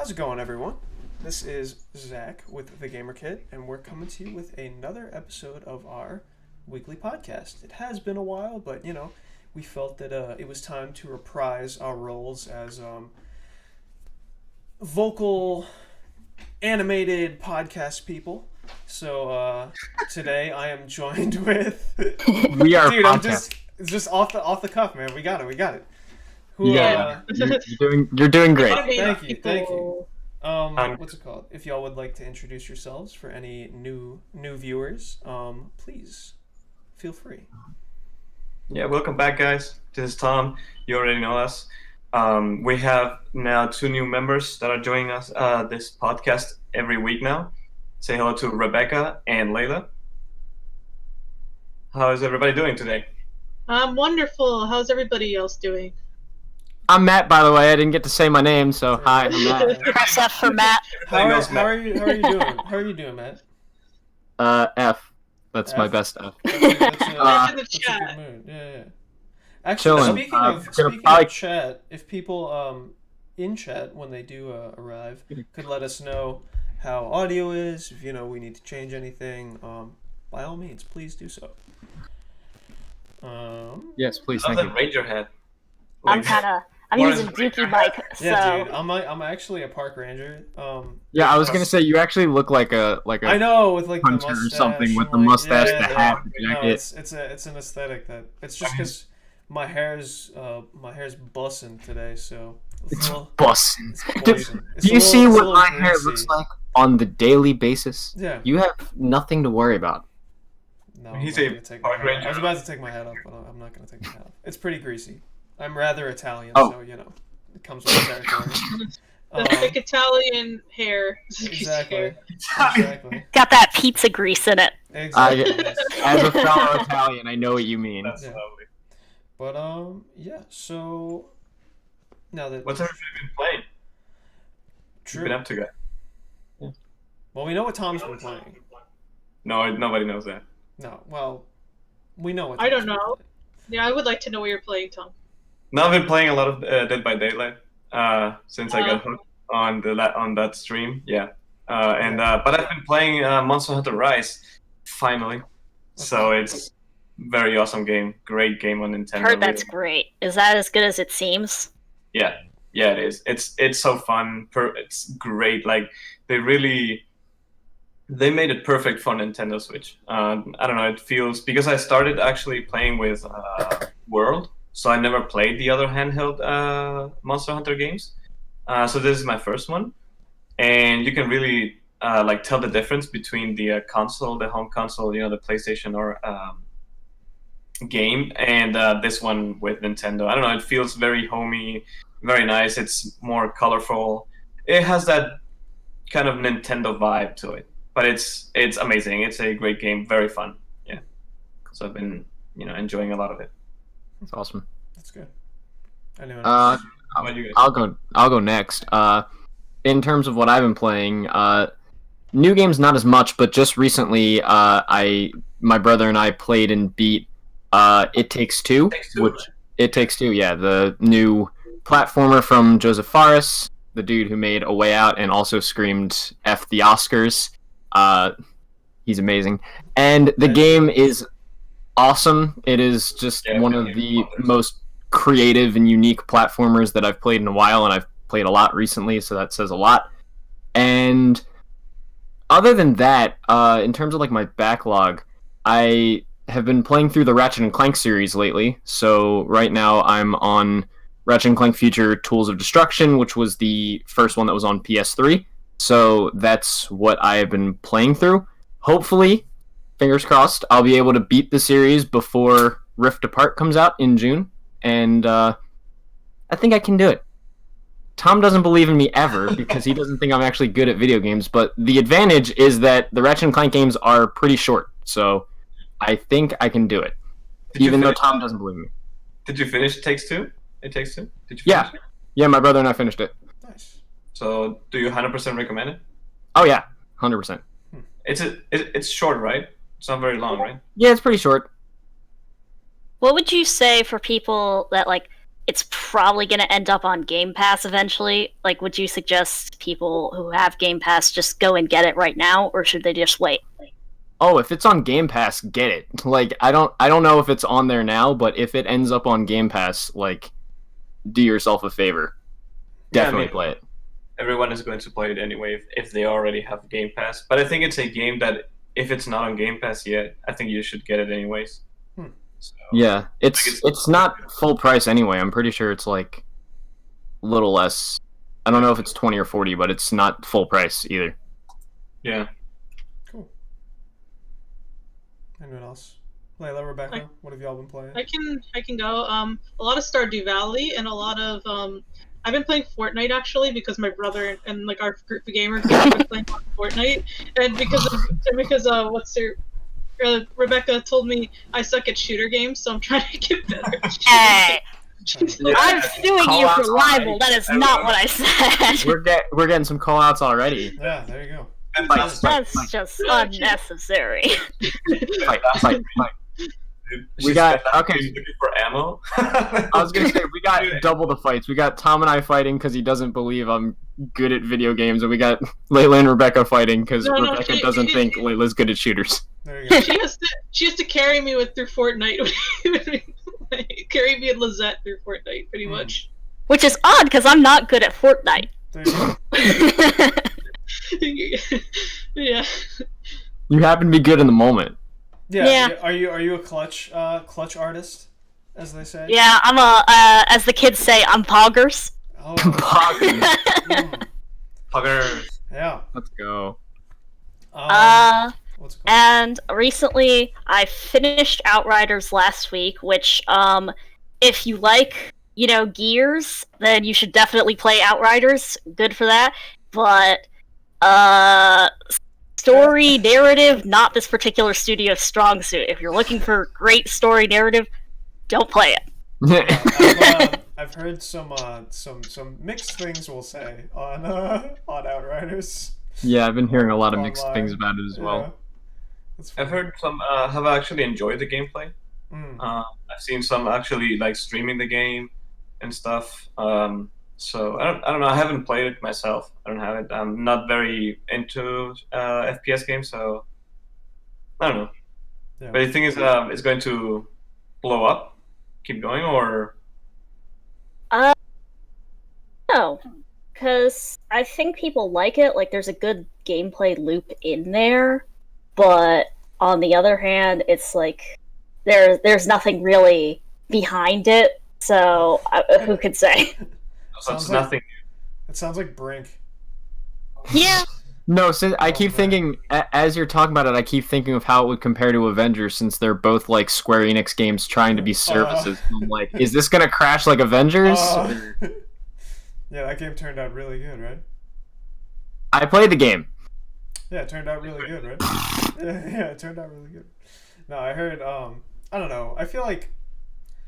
How's it going, everyone? This is Zach with The Gamer Kit, and we're coming to you with another episode of our weekly podcast. It has been a while, but, we felt that it was time to reprise our roles as vocal, animated podcast people. So today I am joined with... We are Dude, it's just off the cuff, man. We got it. You're doing great. Thank you. What's it called? If y'all would like to introduce yourselves for any new viewers, please feel free. Yeah, welcome back, guys. This is Tom. You already know us. We have now 2 new members that are joining us this podcast every week now. Say hello to Rebecca and Layla. How is everybody doing today? I'm wonderful. How's everybody else doing? I'm Matt, by the way. I didn't get to say my name, so hi, I'm Matt. Press F for Matt. How are you doing? How are you doing, Matt? F. That's my best F. That's in the That's a chat. good mood. Yeah. Actually, Chilling. speaking of chat, if people in chat when they do arrive could let us know how audio is, if we need to change anything, by all means, please do so. Yes, please. How's Thank that you. Ranger hat? I'm using Dookie mic, so Yeah, dude, I'm actually a park ranger. Yeah, I was gonna say you actually look like a I know, with like the hunter mustache or something with and, the like, mustache, yeah, the hat, the No, jacket. it's an aesthetic that it's just because my hair's bussing today, so It's little- bussin'. it's Do bussing. It's you a see little- it's a what my little hair greasy. looks like on the daily basis? Yeah. You have nothing to worry about. No, He's I'm a not gonna take my park hat off. ranger. I was about to take my hat off, but I'm not gonna take my hat off. It's pretty greasy. I'm rather Italian, Oh. so it comes with the territory. The thick Italian hair. Exactly. got that pizza grease in it. Exactly. Yes. As a fellow Italian, I know what you mean. That's Yeah. lovely. But yeah. So now that What's everybody been playing? true. You've been up to, guys? Well, we know what Tom's been playing. No, nobody knows that. No, well, we know what. I Tom's don't know. been Yeah, I would like to know what you're playing, Tom. No, I've been playing a lot of Dead by Daylight since I got hooked on that stream. Yeah, but I've been playing Monster Hunter Rise finally. So it's very awesome game, great game on Nintendo. Heard that's great. Is that as good as it seems? Yeah, it is. It's so fun. It's great. Like they made it perfect for Nintendo Switch. I don't know. It feels because I started actually playing with World. So I never played the other handheld Monster Hunter games. So this is my first one, and you can really tell the difference between the console, the home console, the PlayStation or game, and this one with Nintendo. I don't know. It feels very homey, very nice. It's more colorful. It has that kind of Nintendo vibe to it, but it's amazing. It's a great game, very fun. Yeah. So I've been enjoying a lot of it. That's awesome. That's good. Anyone else? How about you guys? I'll go next. In terms of what I've been playing, new games not as much, but just recently, my brother and I played and beat It Takes Two, It Takes Two, yeah, the new platformer from Joseph Fares, the dude who made A Way Out and also screamed F the Oscars. He's amazing, and the game is awesome. It is just one of the most creative and unique platformers that I've played in a while, and I've played a lot recently, so that says a lot. And other than that, in terms of my backlog, I have been playing through the Ratchet and Clank series lately. So right now I'm on Ratchet and Clank Future Tools of Destruction, which was the first one that was on PS3. So that's what I have been playing through. Hopefully, fingers crossed, I'll be able to beat the series before Rift Apart comes out in June, and I think I can do it. Tom doesn't believe in me ever because he doesn't think I'm actually good at video games, but the advantage is that the Ratchet and Clank games are pretty short, so I think I can do it, even though Tom doesn't believe me. Did you finish It Takes Two? Did you finish it? Yeah, my brother and I finished it. Nice. So do you 100% recommend it? Oh yeah, 100%. It's short, right? It's not very long, right? Yeah, it's pretty short. What would you say for people that it's probably going to end up on Game Pass eventually. Like, would you suggest people who have Game Pass just go and get it right now, or should they just wait? Oh, if it's on Game Pass, get it. Like, I don't know if it's on there now, but if it ends up on Game Pass, like, do yourself a favor. Definitely play it. Everyone is going to play it anyway if they already have Game Pass. But I think it's a game that if it's not on Game Pass yet, I think you should get it anyways. So, yeah, it's not full price anyway. I'm pretty sure it's like a little less. I don't know if it's 20 or 40, but it's not full price either. Yeah. Cool. Anyone else? Layla, Rebecca, what have y'all been playing? I can go. A lot of Stardew Valley and a lot of I've been playing Fortnite actually because my brother and like our group of gamers have been playing Fortnite, and because Rebecca told me I suck at shooter games, so I'm trying to get better. Hey, I'm suing you for libel. That is not what I said. We're getting some call-outs already. Yeah, there you go. That's just unnecessary. Fight. We got okay. Looking for ammo. I was gonna say we got double the fights. We got Tom and I fighting because he doesn't believe I'm good at video games, and we got Layla and Rebecca fighting because Rebecca doesn't think Layla's good at shooters. There you go. She has to carry me through Fortnite. Carry me and Lizette through Fortnite, pretty much. Which is odd because I'm not good at Fortnite. There you go. Yeah. You happen to be good in the moment. Yeah. Are you a clutch artist, as they say? Yeah, I'm as the kids say, I'm poggers. Oh. Poggers. Poggers. Yeah. Let's go. What's it called? And recently I finished Outriders last week, which if you like, Gears, then you should definitely play Outriders. Good for that. But story narrative, not this particular studio's strong suit. If you're looking for great story narrative, don't play it. I've heard some mixed things, we'll say, on Outriders. Yeah, I've been hearing a lot of mixed things about it as well. I've heard some have actually enjoyed the gameplay. I've seen some actually like streaming the game and stuff. So I don't know. I haven't played it myself. I don't have it. I'm not very into FPS games, so I don't know. Yeah. But you think it's going to blow up, keep going, or? No, because I think people like it. Like, there's a good gameplay loop in there, but on the other hand, it's like there's nothing really behind it. So who could say? Sounds nothing. It sounds like Brink. Yeah. No, since I keep thinking, as you're talking about it, I keep thinking of how it would compare to Avengers, since they're both like Square Enix games trying to be services. I'm like, is this gonna crash like Avengers? Yeah, that game turned out really good, right? I played the game. Yeah, it turned out really good, right? Yeah, it turned out really good. No, I heard. I don't know. I feel like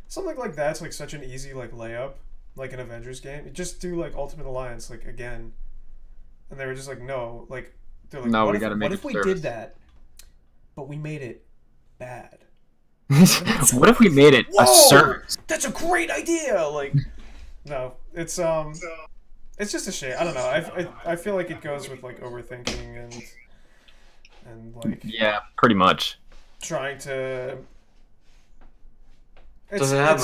something like that's like such an easy like layup. Like an Avengers game, you just do like Ultimate Alliance like again, and they were just like, no, like they're like, no, what we gotta make it. What if we did that, but we made it bad? What if we made it a service? That's a great idea. Like, no, it's just a shame. I don't know. I feel like it goes with like overthinking and like yeah, pretty much trying to. Does it have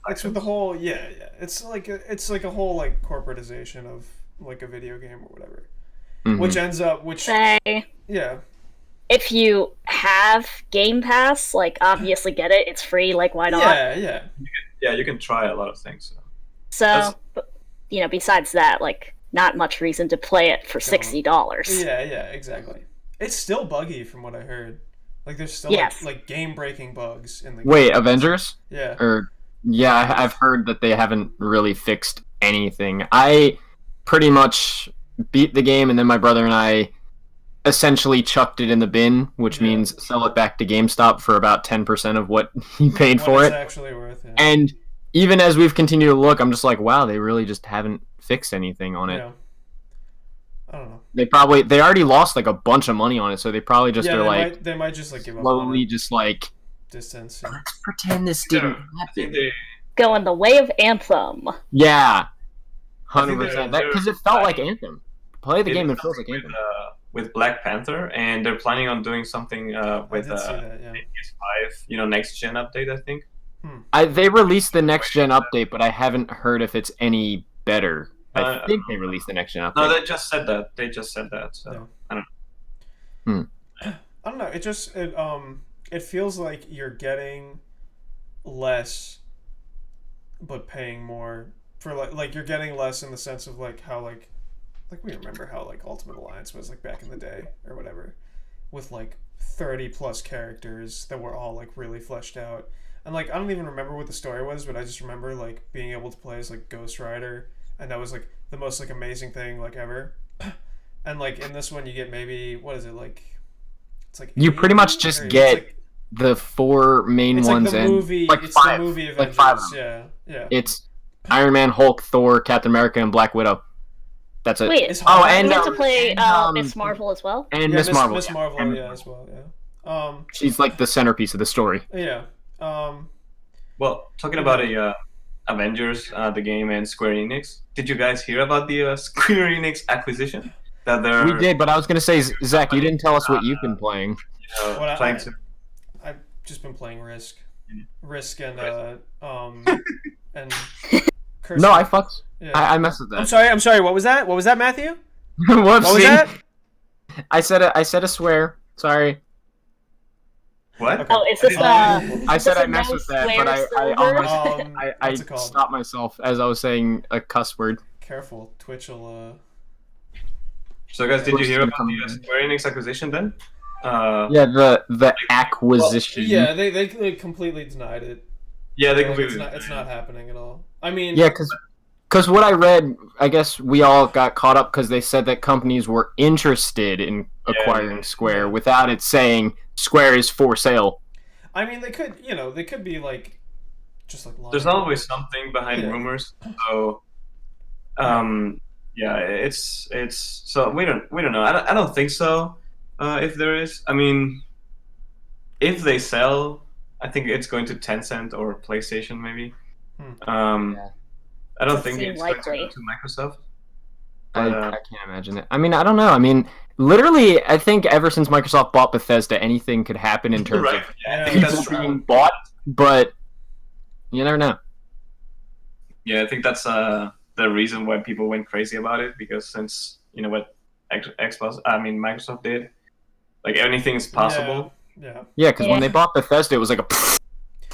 it's with the whole it's like a whole like corporatization of like a video game or whatever, which ends up if you have Game Pass, like obviously get it, it's free, like why not? Yeah, you can try a lot of things. So besides that, like not much reason to play it for $60. Yeah, exactly. It's still buggy from what I heard. Like there's still like game-breaking bugs in the game. Wait, Avengers? Yeah. I've heard that they haven't really fixed anything. I pretty much beat the game, and then my brother and I essentially chucked it in the bin, which means sell it back to GameStop for about 10% of what he paid for it. Actually worth. Yeah. And even as we've continued to look, I'm just like, wow, they really just haven't fixed anything on it. Yeah. I don't know. They already lost like a bunch of money on it, so they probably just they might just like give up slowly just like distance. Let's pretend this didn't happen. going the way of Anthem. Yeah, I think 100%. they're- Because it felt like Anthem. Play the They game, did it feels like something Anthem. with Black Panther, and they're planning on doing something with I did see that, yeah. PS5, next gen update, I think. They released the next gen update, but I haven't heard if it's any better. I think they released the next gen update. No, they just said that. So Yeah. I don't I don't know. It feels like you're getting less, but paying more for like you're getting less in the sense of like how like we remember how like Ultimate Alliance was like back in the day or whatever, with like 30 plus characters that were all like really fleshed out. And like I don't even remember what the story was, but I just remember like being able to play as like Ghost Rider, and that was like the most like amazing thing like ever. And like in this one you get maybe what is it like? It's like You pretty much 80, just or it's get like, the 4 main it's ones like the and movie. like It's 5, the movie like Avengers. 5 of them. Yeah. It's Iron Man, Hulk, Thor, Captain America, and Black Widow. That's it. Wait, It's Oh, hard. and we have to play and, Miss Marvel as well. And Miss Marvel. Miss yeah. Marvel, And yeah, as well, yeah. She's like the centerpiece of the story. Yeah. Well, talking about Avengers, the game, and Square Enix, did you guys hear about the Square Enix acquisition? That they're We did, but I was gonna say, Zach, you didn't tell us what you've been playing. trying to. I've just been playing Risk and and Curse. No, I fucked. Yeah. I messed with that. I'm sorry. What was that? What was that, Matthew? Whoopsie. What was that? I said a swear. Sorry. What? Okay. Oh, is this I said this I a messed no with that, swear but I server? almost I What's it called? stopped myself as I was saying a cuss word. Careful, Twitch will. So, guys, did you hear about Coming the in. Square Enix acquisition then? Yeah, the acquisition. Yeah, they completely denied it. Yeah, they Like, completely. it's not happening at all. I mean, Yeah, because what I read, I guess we all got caught up because they said that companies were interested in acquiring Square without it saying Square is for sale. I mean, they could be like, just like. Lying. There's always something behind Yeah. rumors, so yeah, it's so we don't know. I don't think so. If there is, I mean, if they sell, I think it's going to Tencent or PlayStation maybe. I don't Doesn't think seem it's likely. going to go to Microsoft. I But, can't imagine it. I mean, I don't know. I mean, literally, I think ever since Microsoft bought Bethesda, anything could happen in terms right? of Yeah, I Yeah. think that's people true. being bought, but you never know. Yeah, I think that's the reason why people went crazy about it, because since what Microsoft did, like anything is possible. Yeah. Yeah, because when Yeah. they bought Bethesda, it was like a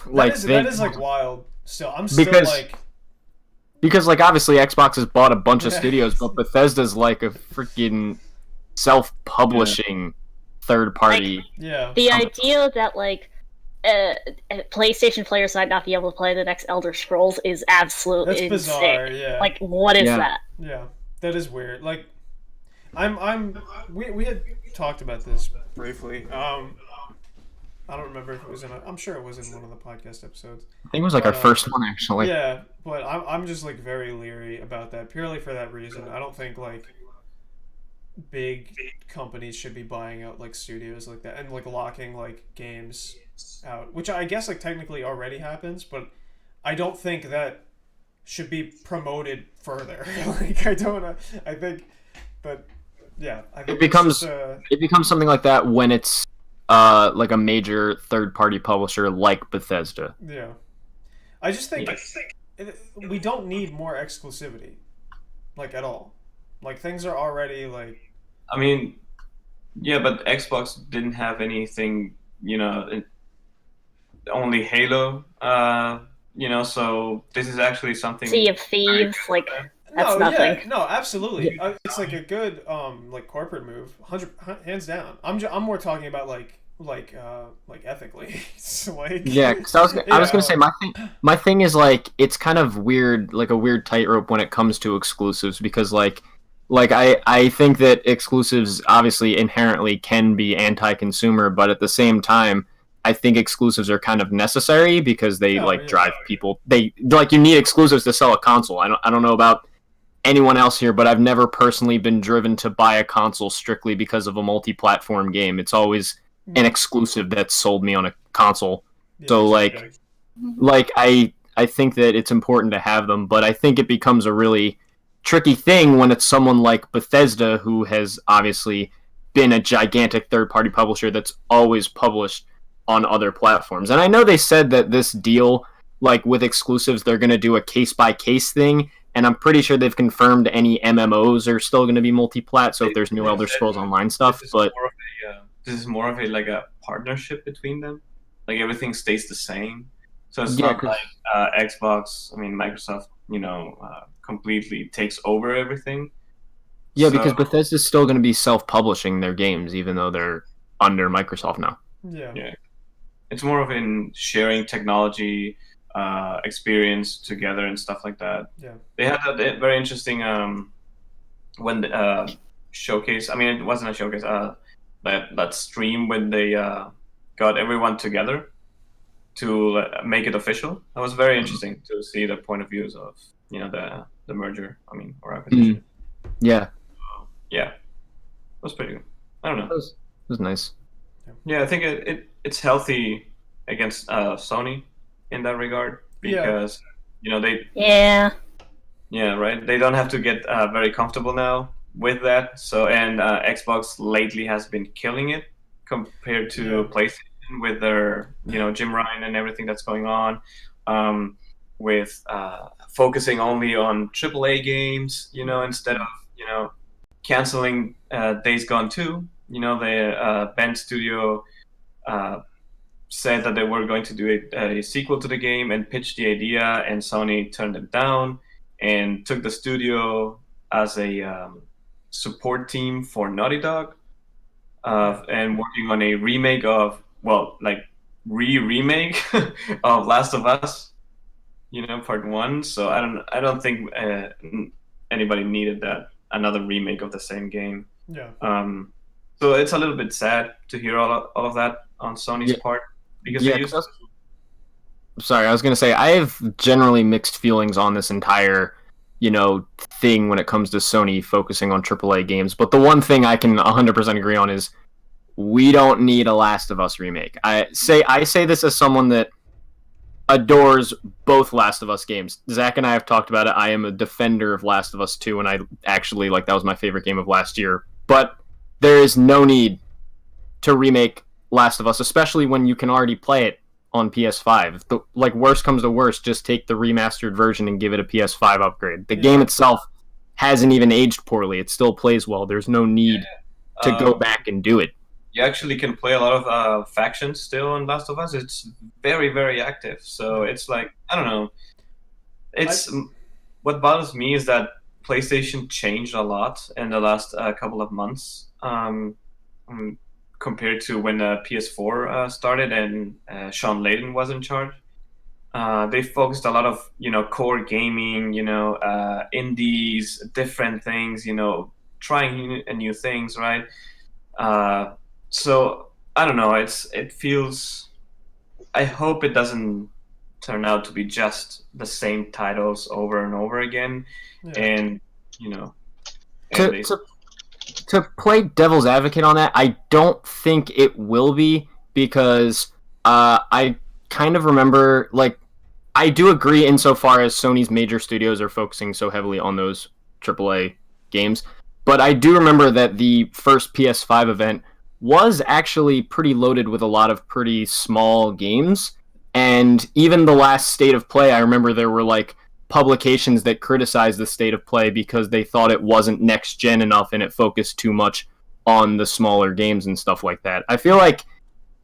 like that is like wild. Still, I'm still Because- like. because like obviously Xbox has bought a bunch of Yeah. studios, but Bethesda's like a freaking self-publishing third party. Yeah. The idea that like PlayStation players might not be able to play the next Elder Scrolls is absolutely That's insane. bizarre. Yeah. Like, what is Yeah. that? Yeah, that is weird. Like, we had talked about this briefly. I don't remember if it was I'm sure it was in one of the podcast episodes. I think it was like our first one actually. Yeah, but I'm just like very leery about that purely for that reason. I don't think like big companies should be buying out like studios like that and like locking like games out, which I guess like technically already happens, but I don't think that should be promoted further. Like I think that yeah, I think It becomes- it's just, It becomes something like that when it's like a major third-party publisher like Bethesda. yeah. I just think we don't need more exclusivity, like at all. Like things are already like. I mean, yeah, but Xbox didn't have anything, only Halo, so this is actually something. Sea of Thieves, like, that's No, nothing. yeah, no, absolutely. It's like a good like corporate move, hands down. I'm more talking about like ethically. So, like Yeah, because I was gonna say my thing is like it's kind of weird, like a weird tightrope when it comes to exclusives because like I think that exclusives obviously inherently can be anti-consumer, but at the same time, I think exclusives are kind of necessary because they drive people. They like you need exclusives to sell a console. I don't know about anyone else here, but I've never personally been driven to buy a console strictly because of a multi-platform game. It's always an exclusive that sold me on a console. Yeah, So exactly. like I I think that it's important to have them, but I think it becomes a really tricky thing when it's someone like Bethesda, who has obviously been a gigantic third-party publisher that's always published on other platforms. And I know they said that this deal, like with exclusives, they're going to do a case-by-case thing, and I'm pretty sure they've confirmed any MMOs are still going to be multi-plat, so if there's new Elder Scrolls Online stuff, but... This is more of a like a partnership between them. Like everything stays the same. So it's not like Xbox, Microsoft, completely takes over everything. Yeah, because Bethesda's still going to be self-publishing their games, even though they're under Microsoft now. Yeah. It's more of in sharing technology, experience together and stuff like that. Yeah. They had that very interesting when the showcase. It wasn't a showcase. That stream when they got everyone together to make it official. That was very interesting to see the point of views of the merger. Or acquisition. Yeah. Yeah, it was pretty good. I don't know. It was nice. Yeah, I think it's healthy against Sony in that regard because they. Yeah, right. They don't have to get very comfortable now with that. So and Xbox lately has been killing it compared to PlayStation with their Jim Ryan and everything that's going on, with focusing only on AAA games, instead of canceling Days Gone 2. The Bend Studio said that they were going to do a sequel to the game and pitched the idea, and Sony turned it down and took the studio as a support team for Naughty Dog, and working on a remake of remake of Last of Us, Part 1. So I don't think anybody needed another remake of the same game. Yeah. So it's a little bit sad to hear all of that on Sony's part because they used. Sorry, I was gonna say I have generally mixed feelings on this entire thing when it comes to Sony focusing on AAA games. But the one thing I can 100% agree on is we don't need a Last of Us remake. I say this as someone that adores both Last of Us games. Zach and I have talked about it. I am a defender of Last of Us 2, and I actually that was my favorite game of last year. But there is no need to remake Last of Us, especially when you can already play it on PS5. If worst comes to worst, just take the remastered version and give it a PS5 upgrade. The game itself hasn't even aged poorly. It still plays well. There's no need to go back and do it. You actually can play a lot of factions still in Last of Us. It's very, very active. So it's I don't know. What bothers me is that PlayStation changed a lot in the last couple of months. Compared to when PS4 started and Sean Layden was in charge. They focused a lot of, core gaming, indies, different things, trying new things, right? So, I don't know, it feels... I hope it doesn't turn out to be just the same titles over and over again. Yeah. And, To play devil's advocate on that, I don't think it will be, because I kind of remember, I do agree insofar as Sony's major studios are focusing so heavily on those AAA games, but I do remember that the first PS5 event was actually pretty loaded with a lot of pretty small games, and even the last State of Play, I remember there were, publications that criticized the State of Play because they thought it wasn't next gen enough and it focused too much on the smaller games and stuff like that. I feel like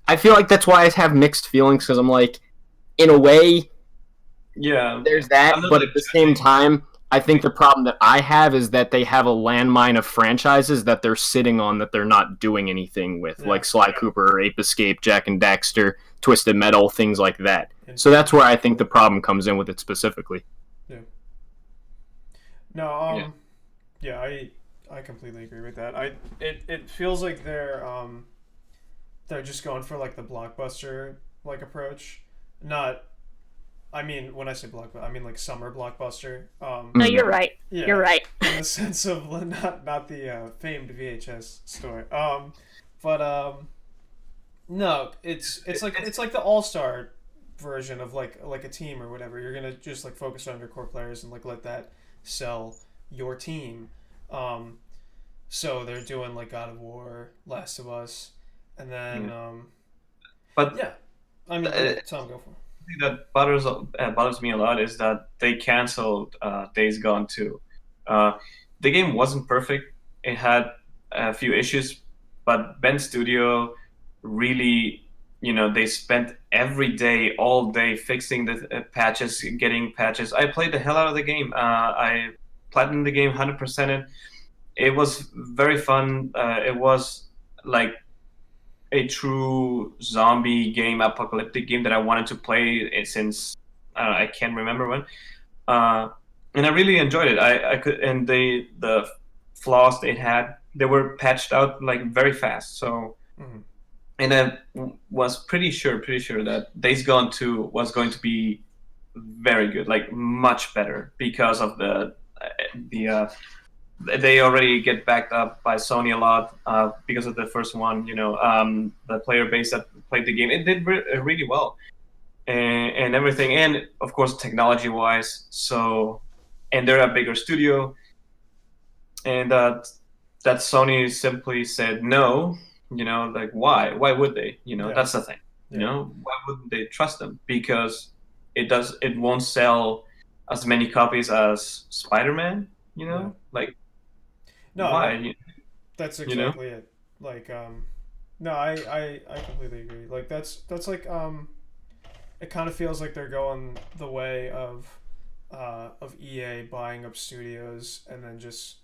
that's why I have mixed feelings, because I'm in a way, there's that, but at the same time, I think the problem that I have is that they have a landmine of franchises that they're sitting on that they're not doing anything with, like Sly Cooper, Ape Escape, Jak and Daxter, Twisted Metal, things like that. So that's where I think the problem comes in with it specifically. No, I completely agree with that. It feels like they're just going for the blockbuster approach. Not, when I say blockbuster, I mean summer blockbuster. No, you're right. Yeah, you're right. In the sense of not the famed VHS store. No, it's like the All-Star version of like a team or whatever. You're gonna just like focus on your core players and like let that sell your team. So they're doing like God of War, Last of Us, and then But yeah, I mean, Tom, go for it. thing that bothers me a lot is that they canceled Days Gone 2. The game wasn't perfect. It had a few issues, but Ben Studio really, they spent every day, all day, fixing the patches, getting patches. I played the hell out of the game. I platinumed the game, 100%. It was very fun. It was like a true zombie game, apocalyptic game that I wanted to play since I can't remember when, and I really enjoyed it. I could, and the flaws it had, they were patched out like very fast. So, and I was pretty sure that Days Gone 2 was going to be very good, like much better, because of the they already get backed up by Sony a lot because of the first one. The player base that played the game, it did really well, and everything, and of course technology-wise. So, and they're a bigger studio, and that Sony simply said no. Like why? Why would they? That's the thing. Why wouldn't they trust them? Because it won't sell as many copies as Spider-Man. Like. No, why? That's exactly it. Like, no, I completely agree. Like, that's like, it kind of feels like they're going the way of EA buying up studios and then just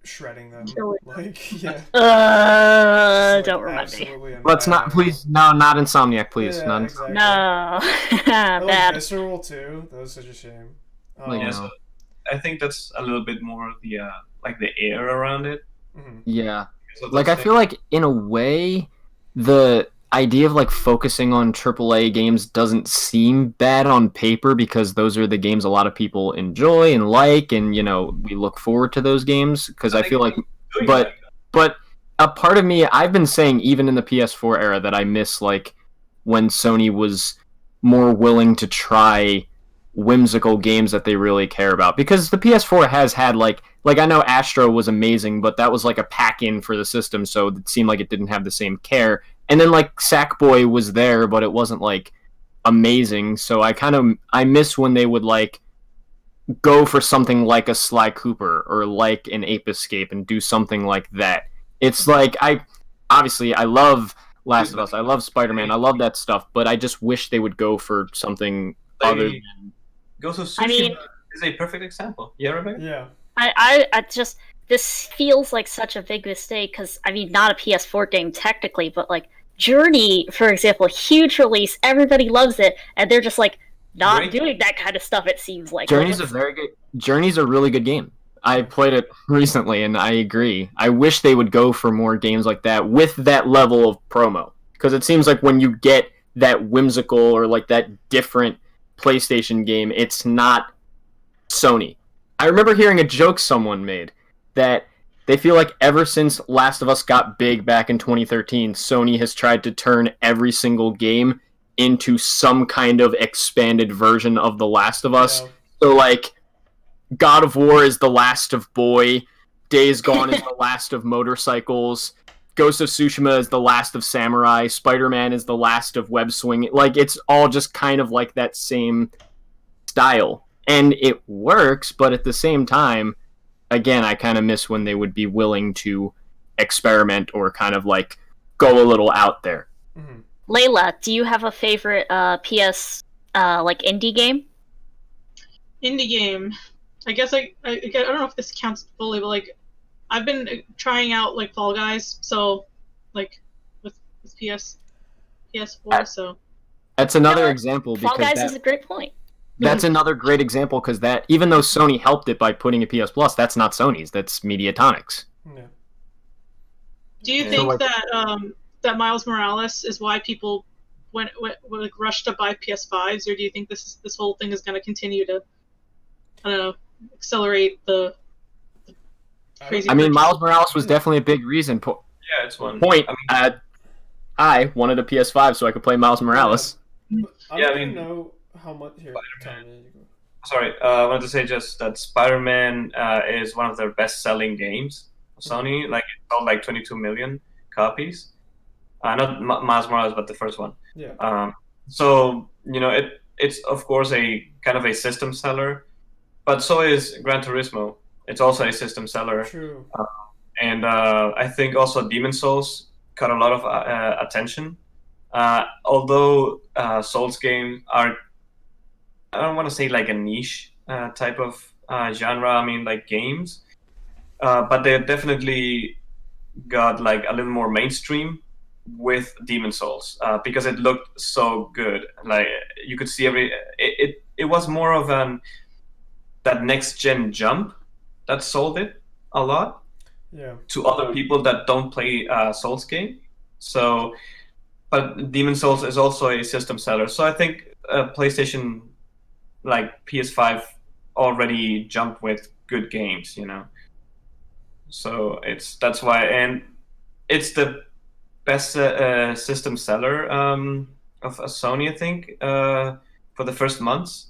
shredding them. Like, yeah. Don't remind me. Let's not, please. No, not Insomniac, please. Yeah, None. exactly. No. Bad. Visceral too. That was such a shame. So I think that's a little bit more the the air around it. Yeah. Like, I feel like in a way the idea of like focusing on AAA games doesn't seem bad on paper, because those are the games a lot of people enjoy and like, and we look forward to those games, because I feel like but a part of me, I've been saying even in the PS4 era, that I miss like when Sony was more willing to try whimsical games that they really care about, because the PS4 has had like I know Astro was amazing, but that was like a pack-in for the system, so it seemed like it didn't have the same care. And then like Sackboy was there, but it wasn't like amazing, so I miss when they would like go for something like a Sly Cooper or like an Ape Escape and do something like that. It's like I love Last of Us, I love Spider-Man, I love that stuff, but I just wish they would go for something other than... Ghost of Tsushima is a perfect example. Yeah, Rebecca? Yeah. I just, this feels like such a big mistake, because not a PS4 game technically, but like Journey, for example, huge release, everybody loves it, and they're just like not doing that kind of stuff. It seems like Journey's a really good game. I played it recently, and I agree. I wish they would go for more games like that with that level of promo, because it seems like when you get that whimsical or like that different PlayStation game, it's not Sony. I remember hearing a joke someone made that they feel like ever since Last of Us got big back in 2013, Sony has tried to turn every single game into some kind of expanded version of The Last of Us. Yeah. So like God of War is The Last of Boy, Days Gone is The Last of Motorcycles, Ghost of Tsushima is The Last of Samurai, Spider-Man is The Last of Web Swinging. Like, it's all just kind of like that same style. And it works, but at the same time, again, I kind of miss when they would be willing to experiment or kind of like go a little out there. Layla, do you have a favorite PS like indie game? Indie game. I guess I don't know if this counts fully, but like I've been trying out like Fall Guys, so like with PS4, so that's another example. Fall Guys is a great point. That's another great example, because that, even though Sony helped it by putting a PS Plus, that's not Sony's, that's Mediatronic's. Yeah. Do you think that Miles Morales is why people went like rushed to buy PS5s, or do you think this whole thing is going to continue to, I don't know, accelerate the crazy? I mean, Miles Morales was definitely a big reason. Yeah, it's one point. I wanted a PS5 so I could play Miles Morales. But I Yeah, don't I even mean, know how much here. Tommy, sorry, I wanted to say just that Spider-Man is one of their best-selling games of Sony. Like it sold like 22 million copies. Not Miles Morales, but the first one. Yeah. So it's of course a kind of a system seller, but so is Gran Turismo. It's also a system seller. True. And I think also Demon Souls got a lot of attention. Although Souls games are, I don't want to say like a niche type of genre. I mean like games, but they definitely got like a little more mainstream with Demon Souls because it looked so good. Like you could see it was more of that next gen jump that sold it a lot. Yeah. To other people that don't play Souls game. So, but Demon Souls is also a system seller. So I think PlayStation, like PS5, already jumped with good games. So that's why, and it's the best system seller of Sony, I think, for the first months.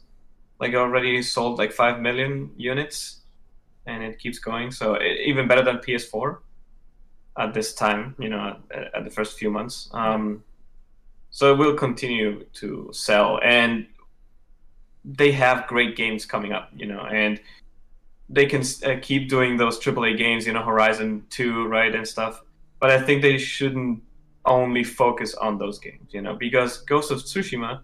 Like already sold like 5 million units, and it keeps going. So even better than PS4 at this time, at the first few months. So it will continue to sell, and they have great games coming up, and they can keep doing those AAA games, Horizon 2, right, and stuff. But I think they shouldn't only focus on those games, because Ghost of Tsushima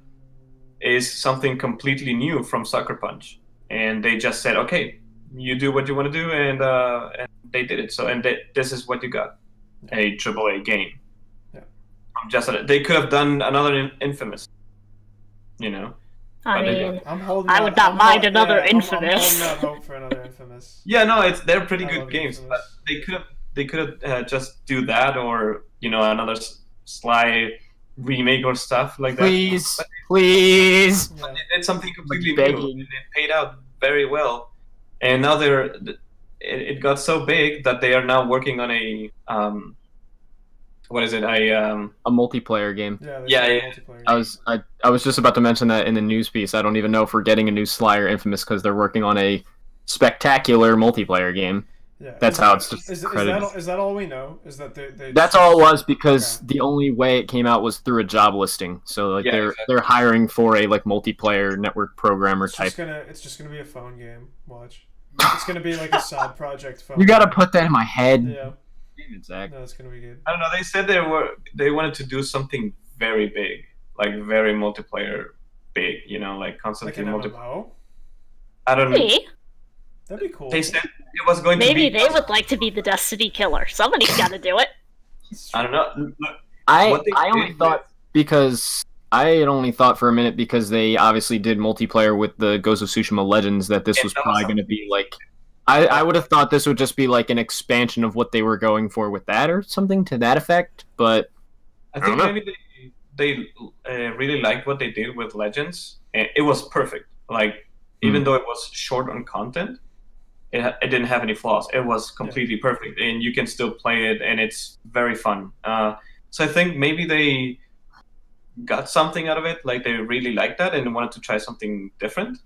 is something completely new from Sucker Punch, and they just said, okay, you do what you want to do, and they did it. So, and this is what you got, a AAA game. Yeah. They could have done another Infamous, I mean, I would not mind another Infamous. I'm holding out hope for another Infamous. Yeah, no, they're pretty good games, but they could have just do that, or another Sly remake or stuff like that. Please. But they did something completely new, and it paid out very well. And now it got so big that they are now working on a what is it? A multiplayer game. Yeah. I was just about to mention that in the news piece. I don't even know if we're getting a new Sly or Infamous because they're working on a spectacular multiplayer game. Yeah. That's how it's just credited. Is that all we know? Is that they That's all it was, because the only way it came out was through a job listing. So like they're hiring for a like multiplayer network programmer type. It's just gonna be a phone game. Watch. It's gonna be like a side project phone. You gotta put that in my head. Yeah. Damn it, Zach. No, it's gonna be good. I don't know. They said they wanted to do something very big, like very multiplayer big. Like constantly like an multiplayer. MMO? I don't know. That'd be cool. They said it was going Maybe to be. Maybe they would like to be the Destiny killer. Somebody's got to do it. I don't know. Look, I only thought because I had only thought for a minute because they obviously did multiplayer with the Ghost of Tsushima Legends that this was probably going to be like. I would have thought this would just be like an expansion of what they were going for with that or something to that effect, but I think maybe they really liked what they did with Legends, and it was perfect. Like even though it was short on content, it didn't have any flaws. It was completely perfect, and you can still play it, and it's very fun. So I think maybe they got something out of it, like they really liked that and wanted to try something different.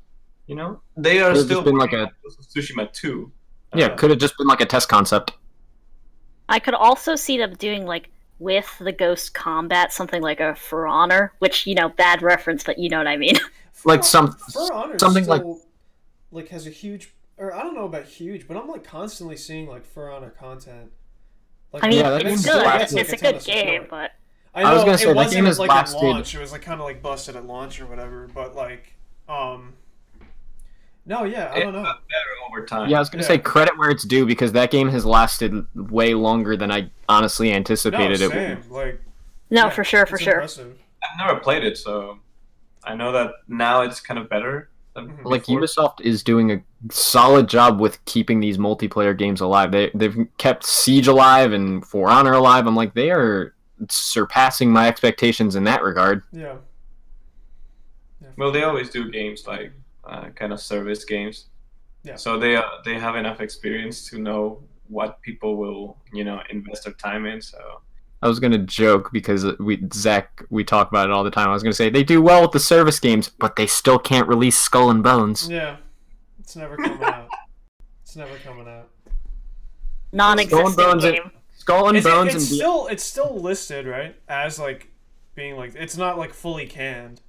They are still been like a Tsushima 2. Yeah, could have just been like a test concept. I could also see them doing like with the Ghost combat something like a For Honor, which bad reference, but you know what I mean. Like something still, like has a huge, or I don't know about huge, but I'm like constantly seeing like For Honor content. Like, I mean, it's good. It's a good game, but I was gonna say the game is like lasted. At launch. It was like kind of like busted at launch or whatever, but like no, yeah, I don't know. Better over time. Yeah, I was gonna say credit where it's due because that game has lasted way longer than I honestly anticipated it would. Like, no, for sure. Impressive. I've never played it, so I know that now it's kind of better. Like Ubisoft is doing a solid job with keeping these multiplayer games alive. They've kept Siege alive and For Honor alive. I'm like, they are surpassing my expectations in that regard. Yeah. Well, they always do games like kind of service games. Yeah. So they have enough experience to know what people will invest their time in. So I was gonna joke because Zach, we talk about it all the time. I was gonna say they do well with the service games, but they still can't release Skull and Bones. Yeah, it's never coming out. It's never coming out. Non-existent game. Skull and Bones it's still listed, right? As like being like it's not like fully canned.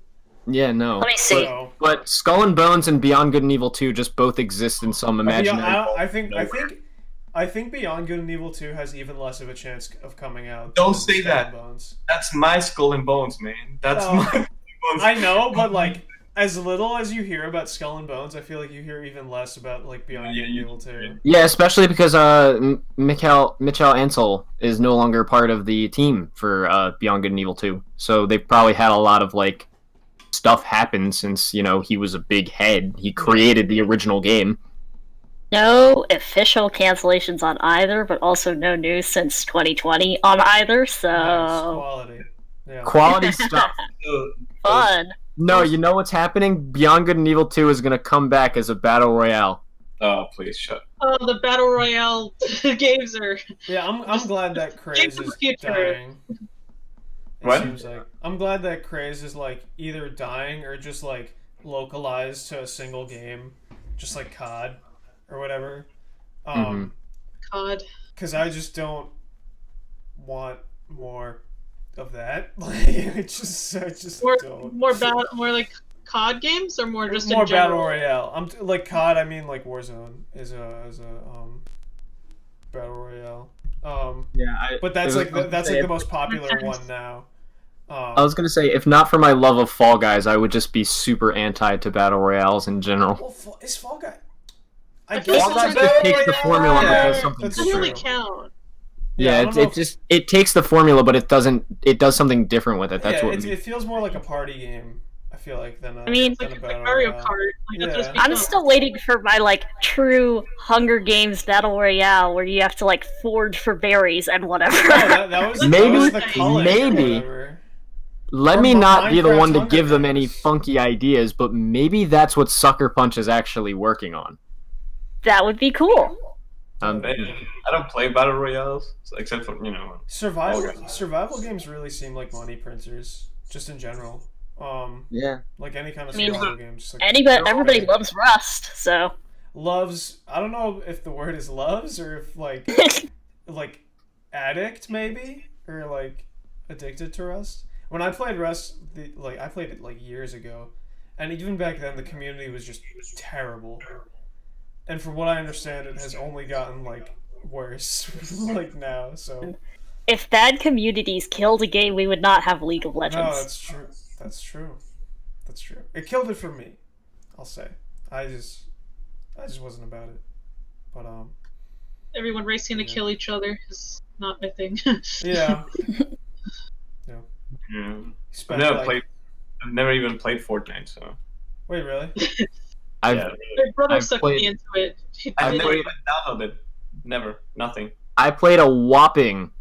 Yeah, no. Let me see. But Skull and Bones and Beyond Good and Evil 2 just both exist in some imaginary. I think Beyond Good and Evil 2 has even less of a chance of coming out. Don't say Skull that. and Bones. That's my Skull and Bones, man. That's my Skull and Bones. I know, but like as little as you hear about Skull and Bones, I feel like you hear even less about like Beyond Good and Evil 2. Yeah, especially because Michael Ansel is no longer part of the team for Beyond Good and Evil 2. So they've probably had a lot of like stuff happen since, he was a big head. He created the original game. No official cancellations on either, but also no news since 2020 on either, so... Nice. Quality. Yeah. Quality stuff. Fun. No, you know what's happening? Beyond Good and Evil 2 is going to come back as a battle royale. Oh, please shut. Oh, the battle royale games are. Yeah, I'm glad that Craze is dying. What? Seems like I'm glad that Craze is like either dying or just like localized to a single game, just like COD or whatever. COD. Because I just don't want more of that. Like, I just don't. More like COD games, or more just more in general? battle royale. I'm like COD. I mean, like Warzone is a battle royale. But that's like the most popular one now. I was gonna say, if not for my love of Fall Guys, I would just be super anti to battle royales in general. Well, is Fall Guy? I guess Fall Guys just takes the formula and does something It doesn't really count. Yeah, it takes the formula, but it does something different with it. That's it feels more like a party game. I feel like than a. I mean, like Mario Kart. I'm still waiting for my like true Hunger Games battle royale where you have to like forage for berries and whatever. That was the culling maybe. Let me not be the one to give them any funky ideas, but maybe that's what Sucker Punch is actually working on. That would be cool. I don't play battle royales except for survival games really seem like money printers just in general. Yeah. Like any kind of survival games. Like, everybody loves Rust, so. Loves. I don't know if the word is loves or if like like addict maybe or like addicted to Rust. When I played Rust, I played it like years ago, and even back then the community was just terrible. And from what I understand, it has only gotten like worse like now. So if bad communities killed a game, we would not have League of Legends. No, that's true. That's true. That's true. It killed it for me. I'll say. I just wasn't about it. But everyone racing to kill each other is not my thing. Yeah. I've never even played Fortnite. So. Wait, really? My brother sucked me into it. I've never even downloaded. Never. Nothing. I played a whopping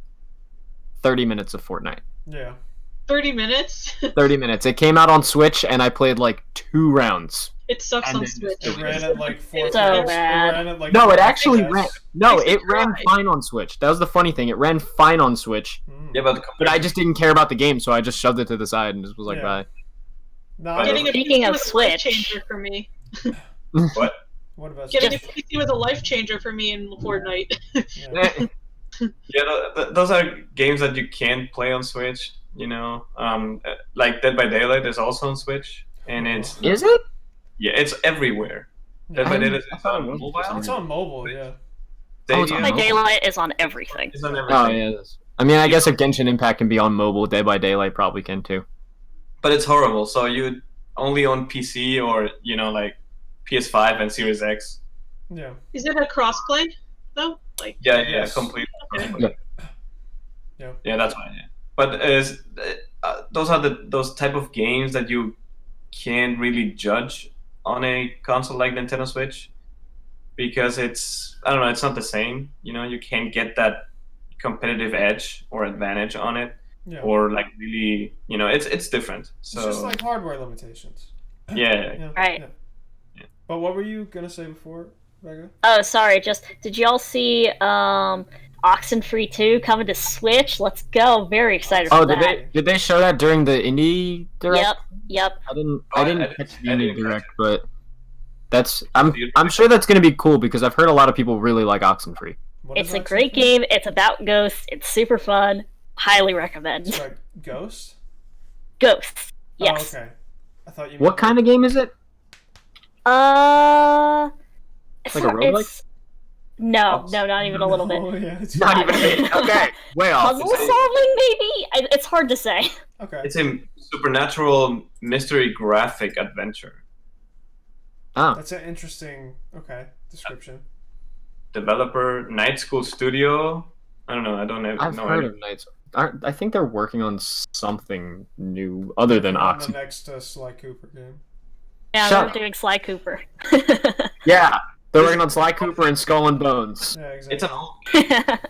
30 minutes of Fortnite. Yeah. 30 minutes? 30 minutes. It came out on Switch, and I played like 2 rounds. It sucks on Switch. It ran at like 4 so bad. No, it actually ran. No, it ran fine on Switch. That was the funny thing. It ran fine on Switch. Yeah, but I just didn't care about the game, so I just shoved it to the side and just was like, bye. Speaking of Switch, life changer for me. What? What about Getting a PC was a life changer for me in Fortnite. Those are games that you can't play on Switch. Like Dead by Daylight is also on Switch, and it's. Is it? Yeah, it's everywhere. Dead by Daylight is on mobile. It's on mobile, yeah. Dead by Daylight is on everything. It's on everything. Oh yeah, it is. I mean, I guess if Genshin Impact can be on mobile, Dead by Daylight probably can too. But it's horrible. So you only on PC or like PS5 and Series X. Yeah. Is it a crossplay though? Like. Yeah, yes. Complete. Okay. Yeah, that's fine. Yeah. But those are those type of games that you can't really judge on a console like Nintendo Switch because it's not the same. You can't get that competitive edge or advantage on it, or like really, it's different. So it's just like hardware limitations. Yeah. Right. Yeah. But what were you gonna say before, Vega? Oh, sorry. Did y'all see Oxenfree 2 coming to Switch. Let's go. Very excited for that. Did they show that during the indie direct? Yep. I didn't catch the indie direct, but I'm sure that's going to be cool because I've heard a lot of people really like Oxenfree. It's a great game. It's about ghosts. It's super fun. Highly recommend. It's like Ghost? Ghosts. Yes. Oh, okay. I thought you. What kind of game is it? It's like a roguelike? No, not even a little bit. Oh, yeah, it's Not even a bit. Okay, way off. Puzzle solving, maybe? It's hard to say. Okay. It's a supernatural mystery graphic adventure. Oh. That's an interesting, description. Developer, Night School Studio. I don't know. I've heard of Night School. I think they're working on something new other than Oxenfree. The next Sly Cooper game. Yeah, they're doing Sly Cooper. Yeah, they're working on Sly Cooper and Skull and Bones. Yeah, exactly.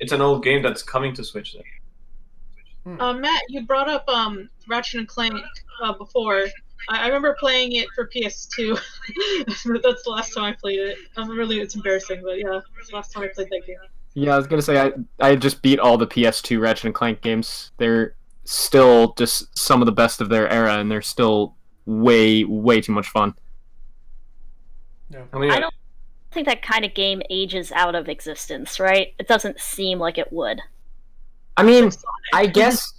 It's an old game that's coming to Switch then. Matt, you brought up Ratchet and Clank before. I remember playing it for PS2. That's the last time I played it. It's embarrassing, but yeah, it's the last time I played that game. Yeah, I was gonna say I just beat all the PS2 Ratchet and Clank games. They're still just some of the best of their era, and they're still way too much fun. Yeah. I don't think that kind of game ages out of existence, right? It doesn't seem like it would. I mean, I guess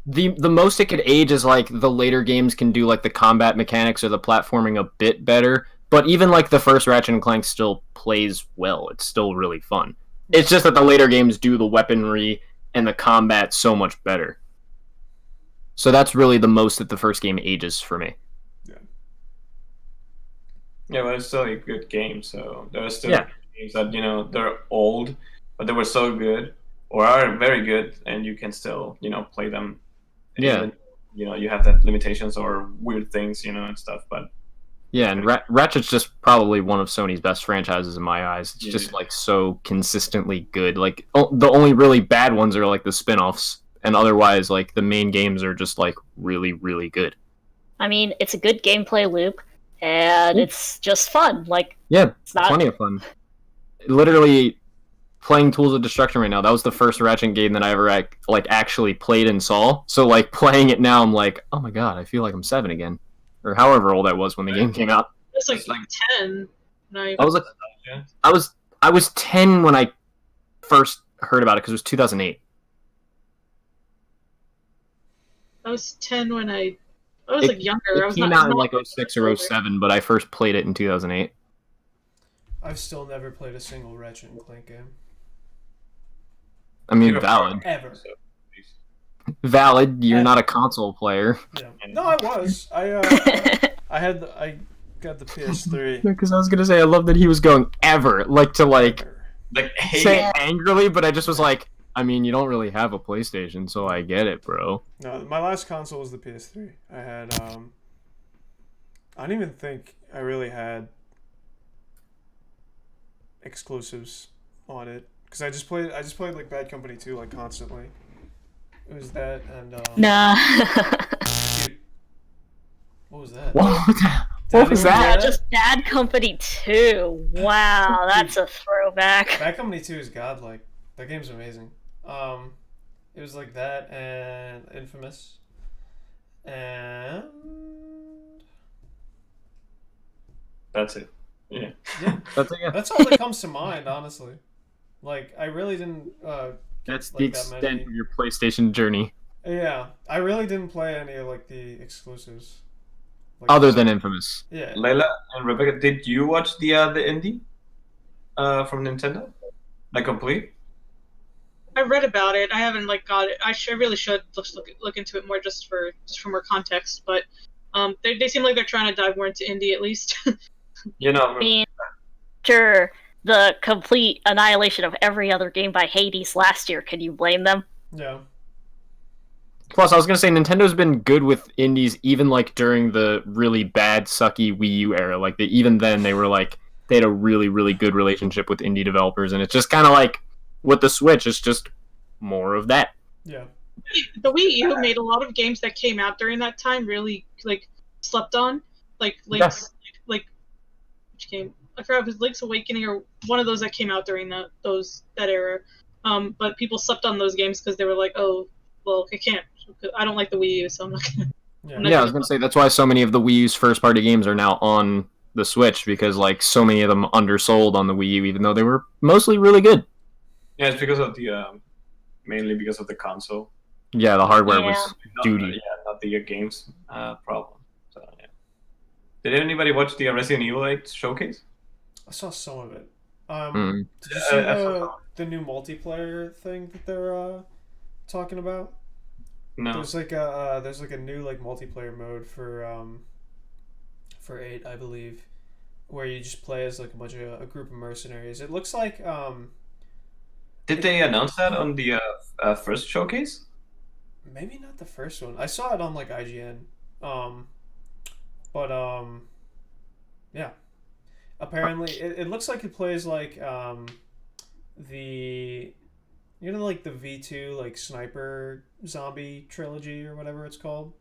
the most it could age is like the later games can do like the combat mechanics or the platforming a bit better. But even like the first Ratchet and Clank still plays well. It's still really fun. It's just that the later games do the weaponry and the combat so much better. So that's really the most that the first game ages for me. Yeah, but it's still a good game. So there are still games that they're old, but they were so good or are very good, and you can still play them. Yeah. Even, you have that limitations or weird things and stuff, but. Yeah, and Ratchet's just probably one of Sony's best franchises in my eyes. It's just like so consistently good. Like the only really bad ones are like the spin-offs, and otherwise like the main games are just like really good. I mean, it's a good gameplay loop, and it's just fun. Like it's plenty of fun. Literally playing Tools of Destruction right now. That was the first Ratchet game that I ever like actually played and saw. So like playing it now, I'm like, oh my god, I feel like I'm 7 again. Or however old I was when the game came out. It's like 10. I was 10 when I first heard about it because it was 2008. I was 10 when I was like younger. It came out in like 06 or 07, but I first played it in 2008. I've still never played a single Ratchet and Clank game. I mean, valid. Ever. Valid. You're not a console player. Yeah. No, I was. I got the PS3. Because I was gonna say I love that he was going ever, like hey. say angrily, but I just was like, I mean, you don't really have a PlayStation, so I get it, bro. No, my last console was the PS3. I had I don't even think I really had exclusives on it because I just played like Bad Company 2 like constantly. It was that and Nah. Dude, what was that? What was that? Yeah, just Bad Company 2. Wow, that's a throwback. Bad Company 2 is godlike. That game's amazing. It was like that and Infamous. And that's it. Yeah. That's all that comes to mind, honestly. Like I really didn't That's like the extent of your PlayStation journey. Yeah, I really didn't play any of like the exclusives. Like, other than Infamous. Yeah. Layla and Rebecca, did you watch the indie from Nintendo? Like complete? I read about it. I haven't got it. I really should just look into it more just for more context. But they seem like they're trying to dive more into indie at least. I mean, sure. The complete annihilation of every other game by Hades last year. Can you blame them? Yeah. Plus, I was gonna say Nintendo's been good with indies, even like during the really bad, sucky Wii U era. Like even then, they had a really good relationship with indie developers, and it's just kind of like with the Switch, it's just more of that. Yeah. The Wii U made a lot of games that came out during that time really slept on, like which game? I forgot if it was Link's Awakening or one of those that came out during that era. but people slept on those games because they were like, oh, well, I don't like the Wii U, so I'm not gonna. Yeah, I was gonna say that's why so many of the Wii U's first-party games are now on the Switch, because like so many of them undersold on the Wii U, even though they were mostly really good. Yeah, it's because of the mainly because of the console. Yeah, the hardware was duty. Not the games problem. So, yeah. Did anybody watch the Resident Evil 8 showcase? I saw some of it. Did you see the new multiplayer thing that they're talking about? No. There's like a new like multiplayer mode for 8, I believe, where you just play as like a group of mercenaries. It looks like Did they announce that on the first showcase? Maybe not the first one. I saw it on like IGN. Yeah. Apparently, it looks like it plays like the like the V2 like sniper zombie trilogy or whatever it's called.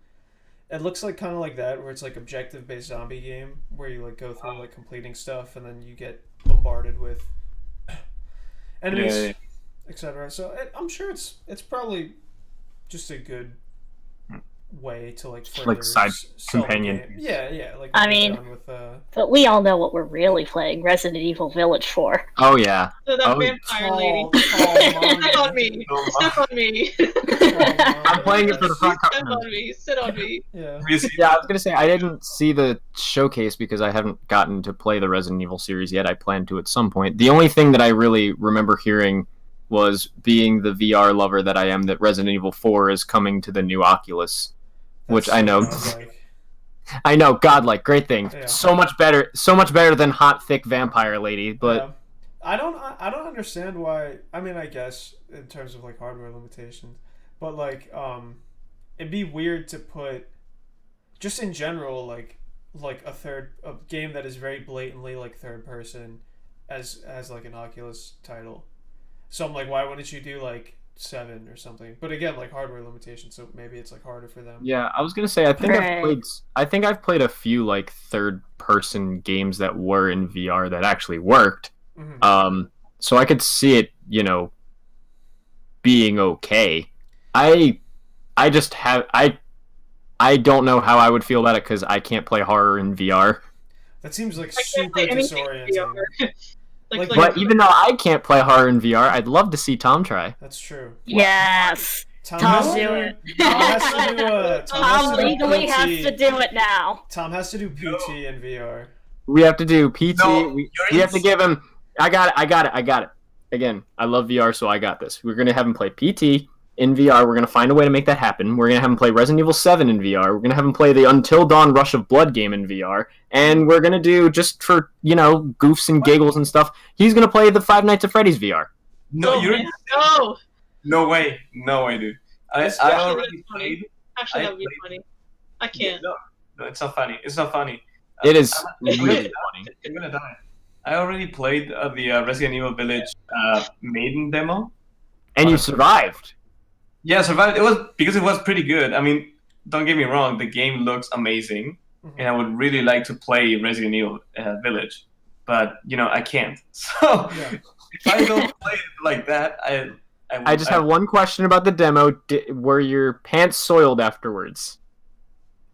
It looks like kind of like that, where it's like objective based zombie game where you like go through like completing stuff and then you get bombarded with enemies, etc. So I'm sure it's probably just a good way to like further like side companion. Yeah. Like I mean, with, but we all know what we're really playing Resident Evil Village for. Oh yeah. So that vampire lady. Sit on me. Sit on me. I'm playing it for the front Sit on me. Sit on me. Yeah. Yeah, I was gonna say I didn't see the showcase because I haven't gotten to play the Resident Evil series yet. I plan to at some point. The only thing that I really remember hearing was, being the VR lover that I am, that Resident Evil 4 is coming to the new Oculus. Which I know, I know, godlike, great thing. Yeah. So much better than hot, thick vampire lady. But I don't understand why. I mean, I guess in terms of like hardware limitations, but like it'd be weird to put, just in general, like a game that is very blatantly like third person as like an Oculus title. So I'm like, why wouldn't you do like 7 or something? But again, like hardware limitations, so maybe it's like harder for them. Yeah, I was gonna say I think I've played a few like third person games that were in VR that actually worked. Mm-hmm. So I could see it, being okay. I don't know how I would feel about it because I can't play horror in VR. That seems like super disorienting. But even though I can't play horror in VR, I'd love to see Tom try. That's true. Yes. Tom legally has to do it now. Tom has to do PT in VR. We have to do PT. No, we have to give him. I got it. Again, I love VR, so I got this. We're gonna have him play PT in VR. We're gonna find a way to make that happen. We're gonna have him play Resident Evil 7 in VR. We're gonna have him play the Until Dawn Rush of Blood game in VR, and we're gonna do, just for goofs and giggles and stuff, he's gonna play the Five Nights at Freddy's VR. No, No way, dude. I already played. Actually, that would be funny. I can't. No, it's not funny. It's not funny. It is really funny. You're gonna die. I already played the Resident Evil Village maiden demo, and you survived. Yeah, survived. It was because it was pretty good. I mean, don't get me wrong, the game looks amazing, and I would really like to play Resident Evil Village, but I can't. So if I don't play it like that, I just have one question about the demo. Were your pants soiled afterwards?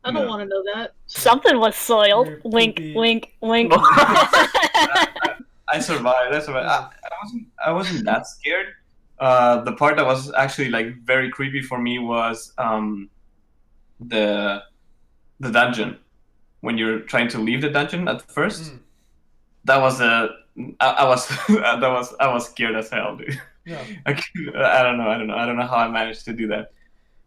I don't want to know that. Something was soiled. Wink, wink, wink. I survived. I wasn't that scared. The part that was actually like very creepy for me was the dungeon. When you're trying to leave the dungeon at first, that was I was scared as hell, dude. Yeah. I don't know how I managed to do that.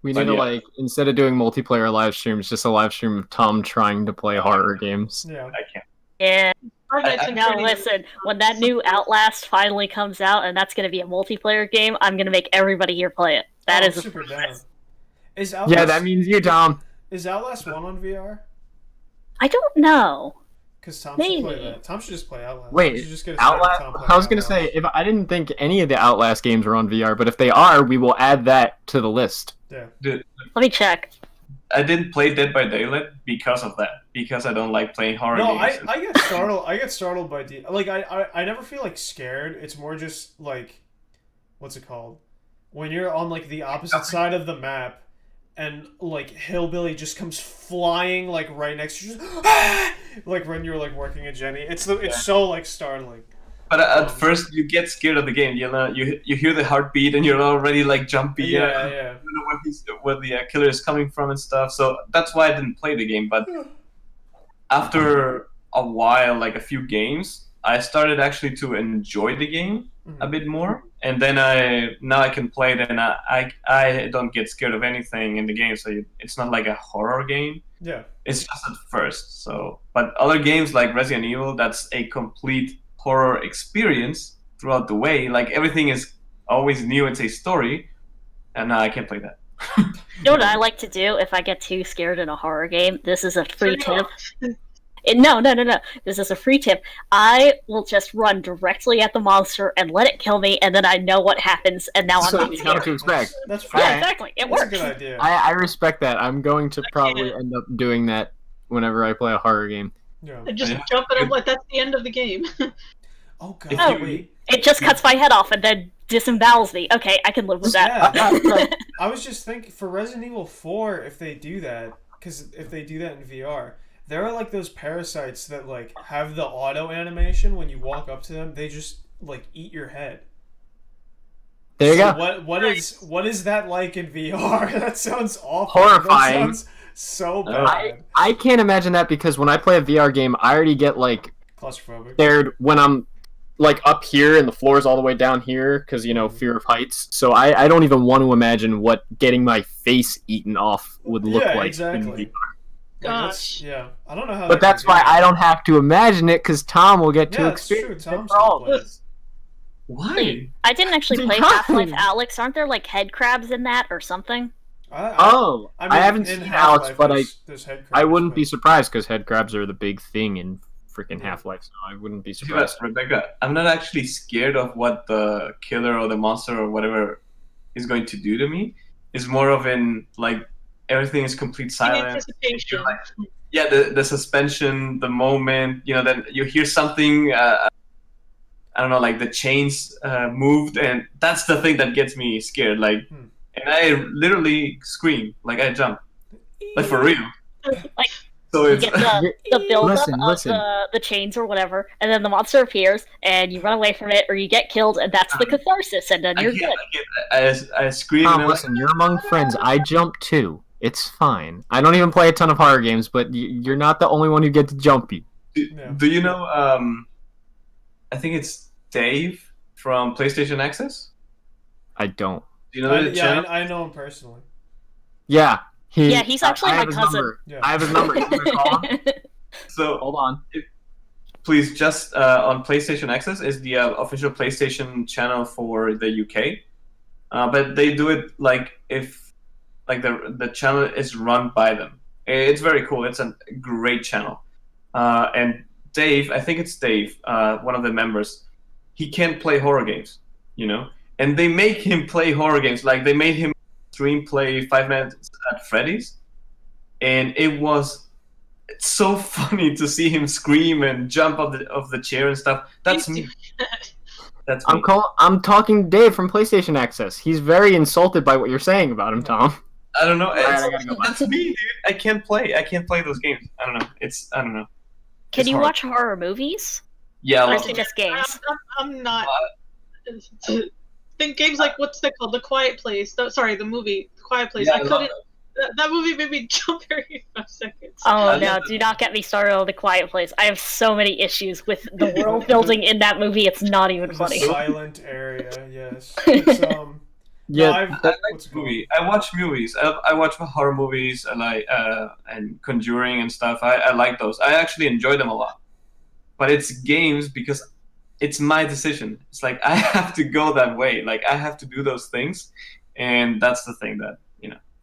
We need to instead of doing multiplayer live streams, just a live stream of Tom trying to play horror games. Yeah, I can't. Yeah. Now listen, when that new Outlast finally comes out, and that's going to be a multiplayer game, I'm going to make everybody here play it. That is super down. Yeah, that means you, Tom. Is Outlast 1 on VR? I don't know. Because Tom should play that. Tom should just play Outlast. Wait, Outlast? I was going to say, if I didn't think any of the Outlast games were on VR, but if they are, we will add that to the list. Yeah. Dude, let me check. I didn't play Dead by Daylight because of that. Because I don't like playing horror games. I get startled. I get startled by I never feel like scared. It's more just like what's it called? When you're on like the opposite side of the map, and like Hillbilly just comes flying like right next to you, like when you're like working at Jenny. It's so like startling. But at first you get scared of the game. You know, you hear the heartbeat and you're already like jumpy. Yeah. You know where the killer is coming from and stuff. So that's why I didn't play the game. But after a while, like a few games, I started actually to enjoy the game a bit more. And then now I can play it, and I don't get scared of anything in the game. So it's not like a horror game. Yeah. It's just at first. So, but other games like Resident Evil, that's a complete horror experience throughout the way. Like everything is always new. It's a story, and I can't play that. You know what I like to do if I get too scared in a horror game? This is a free tip. No. This is a free tip. I will just run directly at the monster and let it kill me, and then I know what happens, and now I'm not you know what to scared. expect. That's Yeah, exactly. It That's a works. good idea. I respect that. I'm going to probably end up doing that whenever I play a horror game. Yeah. And just jump at him like that's the end of the game. Oh god. If you- Wait. It just cuts my head off and then disembowels me. Okay, I can live with that. Yeah. I was just thinking for Resident Evil 4, if they do that, because if they do that in VR, there are like those parasites that like have the auto animation when you walk up to them. They just like eat your head. There you So go. what is that like in VR? That sounds awful. Horrifying. That sounds so bad. I can't imagine that because when I play a VR game, I already get like Claustrophobic. scared when I'm like up here and the floor is all the way down here because fear of heights. So I don't even want to imagine what getting my face eaten off would look like. Exactly. In VR. Gosh. Yeah, I don't know how. But that's why I don't have to imagine it because Tom will get to Yeah, it's true. experience it Tom's for all gonna of play us. Why? I didn't actually play Why? Half-Life Alyx. Aren't there like head crabs in that or something? I haven't in seen Half-Life, Alex, but there's head I crabs, wouldn't but- be surprised because head crabs are the big thing in freaking Yeah. Half-Life, so I wouldn't be See, surprised. but Rebecca, I'm not actually scared of what the killer or the monster or whatever is going to do to me. It's more of like everything is complete In silence. anticipation. Yeah, the suspension, the moment, then you hear something, I don't know, like the chains moved, and that's the thing that gets me scared. Like, and I literally scream, like I jump, like for real. Like So you it's get the build-up Listen. of the chains or whatever, and then the monster appears, and you run away from it, or you get killed, and that's the catharsis, and then you're good. I scream. Tom, and I'm like, listen, you're among friends. I jump too. It's fine. I don't even play a ton of horror games, but you're not the only one who gets jumpy. do you know? I think it's Dave from PlayStation Access. I don't. Do you know the channel? I know him personally. Yeah. He's actually I my have his cousin. number. Yeah. I have his number. You wanna call him? So Hold on. please, just on PlayStation Access is the official PlayStation channel for the UK. But they do it like if like the channel is run by them. It's very cool. It's a great channel. And Dave, I think it's Dave, one of the members, he can't play horror games, and they make him play horror games. Like they made him stream play 5 Nights at Freddy's, and it's so funny to see him scream and jump off the chair and stuff. That's me. That's me. I'm talking to Dave from PlayStation Access. He's very insulted by what you're saying about him, Tom. I don't know. I gotta go. That's me, dude. I can't play those games. I don't know. I don't know. Can It's you hard. watch horror movies? Yeah. Or is Well, it just games? I'm not. Think games like what's that called? The Quiet Place. The movie, The Quiet Place. Yeah, I I love couldn't. That movie made me jump every 5 seconds. Oh I no, love do not get me started on The Quiet Place. I have so many issues with the world building in that movie, it's not even It's funny. a silent area. Yes. It's, Yeah, no, I like what's it called? movie. I watch movies. I watch horror movies. I like and Conjuring and stuff. I like those. I actually enjoy them a lot. But it's games because it's my decision. It's like I have to go that way. Like I have to do those things, and that's the thing that